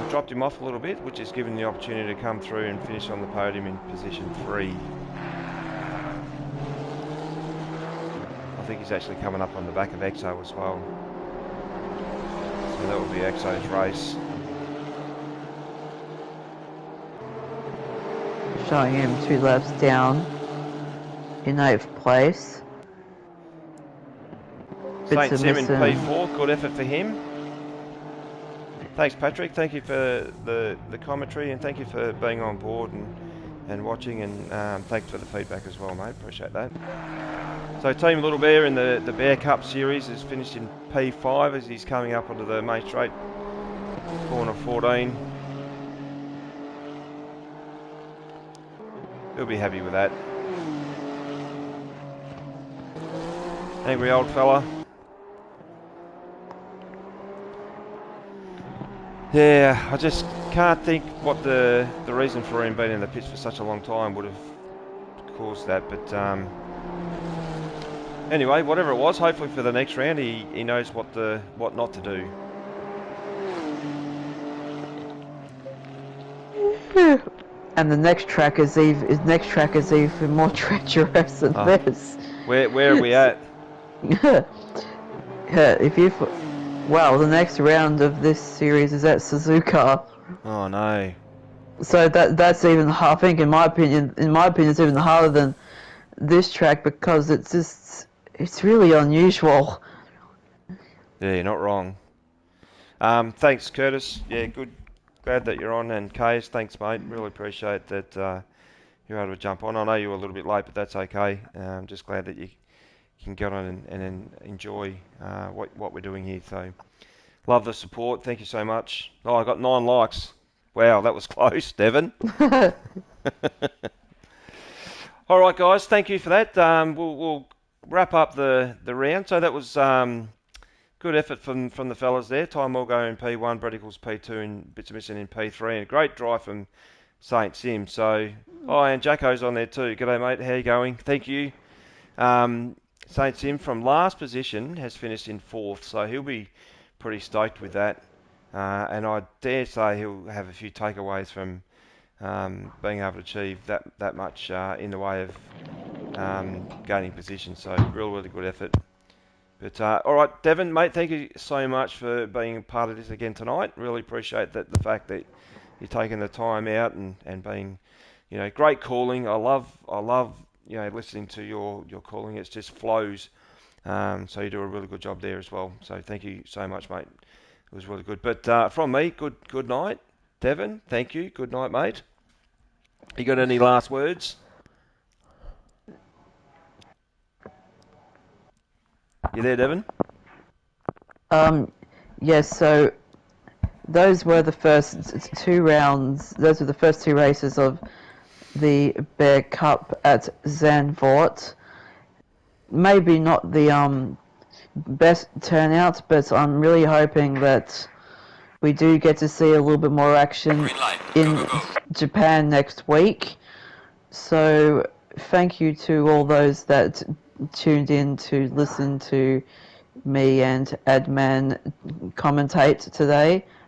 dropped him off a little bit, which has given the opportunity to come through and finish on the podium in position 3. I think he's actually coming up on the back of Exo as well. So that will be Exo's race. Showing him 2 laps down in 8th place. St. Sim in P4, good effort for him. Thanks, Patrick. Thank you for the commentary and thank you for being on board and watching, and thanks for the feedback as well, mate. Appreciate that. So Team Little Bear in the Bear Cup series has finished in P5 as he's coming up onto the main straight, corner 14. He'll be happy with that. Angry old fella. Yeah, I just can't think what the reason for him being in the pits for such a long time would have caused that, but anyway, whatever it was, hopefully for the next round he knows what not to do. And the next track is even more treacherous than this. Where are we at? Wow, the next round of this series is at Suzuka. Oh no. So that's even, I think in my opinion it's even harder than this track because it's really unusual. Yeah, you're not wrong. Thanks, Curtis. Yeah, good. Glad that you're on, and Kays, thanks, mate. Really appreciate that you're able to jump on. I know you were a little bit late, but that's okay. Just glad that you can get on and enjoy what we're doing here. So, love the support. Thank you so much. Oh, I got 9 likes. Wow, that was close, Devon. All right, guys. Thank you for that. We'll wrap up the round. So that was good effort from the fellas there. Morgo in P1, Bredicles P2, and Bitsmison in P3, and a great drive from St. Sim. So, and Jacko's on there too. G'day, mate. How you going? Thank you. St. Sim from last position has finished in 4th, so he'll be pretty stoked with that. And I dare say he'll have a few takeaways from being able to achieve that much in the way of gaining position. So, really good effort. But all right, Devon, mate, thank you so much for being a part of this again tonight. Really appreciate the fact that you're taking the time out and being, great calling. I love listening to your calling. It just flows. So you do a really good job there as well. So thank you so much, mate. It was really good. But from me, good night. Devon, thank you. Good night, mate. You got any last words? You there, Devon? Yes, so those were the first two rounds. Those were the first two races of the Bear Cup at Zandvoort. Maybe not the best turnout, but I'm really hoping that we do get to see a little bit more action Green light. in Go, go, go. Japan next week. So thank you to all those that tuned in to listen to me and Adman commentate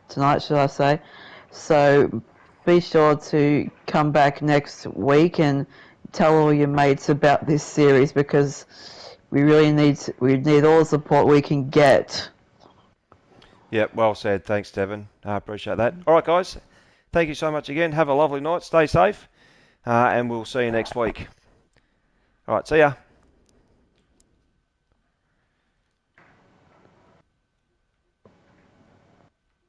tonight, should I say. So be sure to come back next week and tell all your mates about this series, because we need all the support we can get. Yep, well said. Thanks, Devon. I appreciate that. All right, guys. Thank you so much again. Have a lovely night. Stay safe. And we'll see you next week. All right, see ya.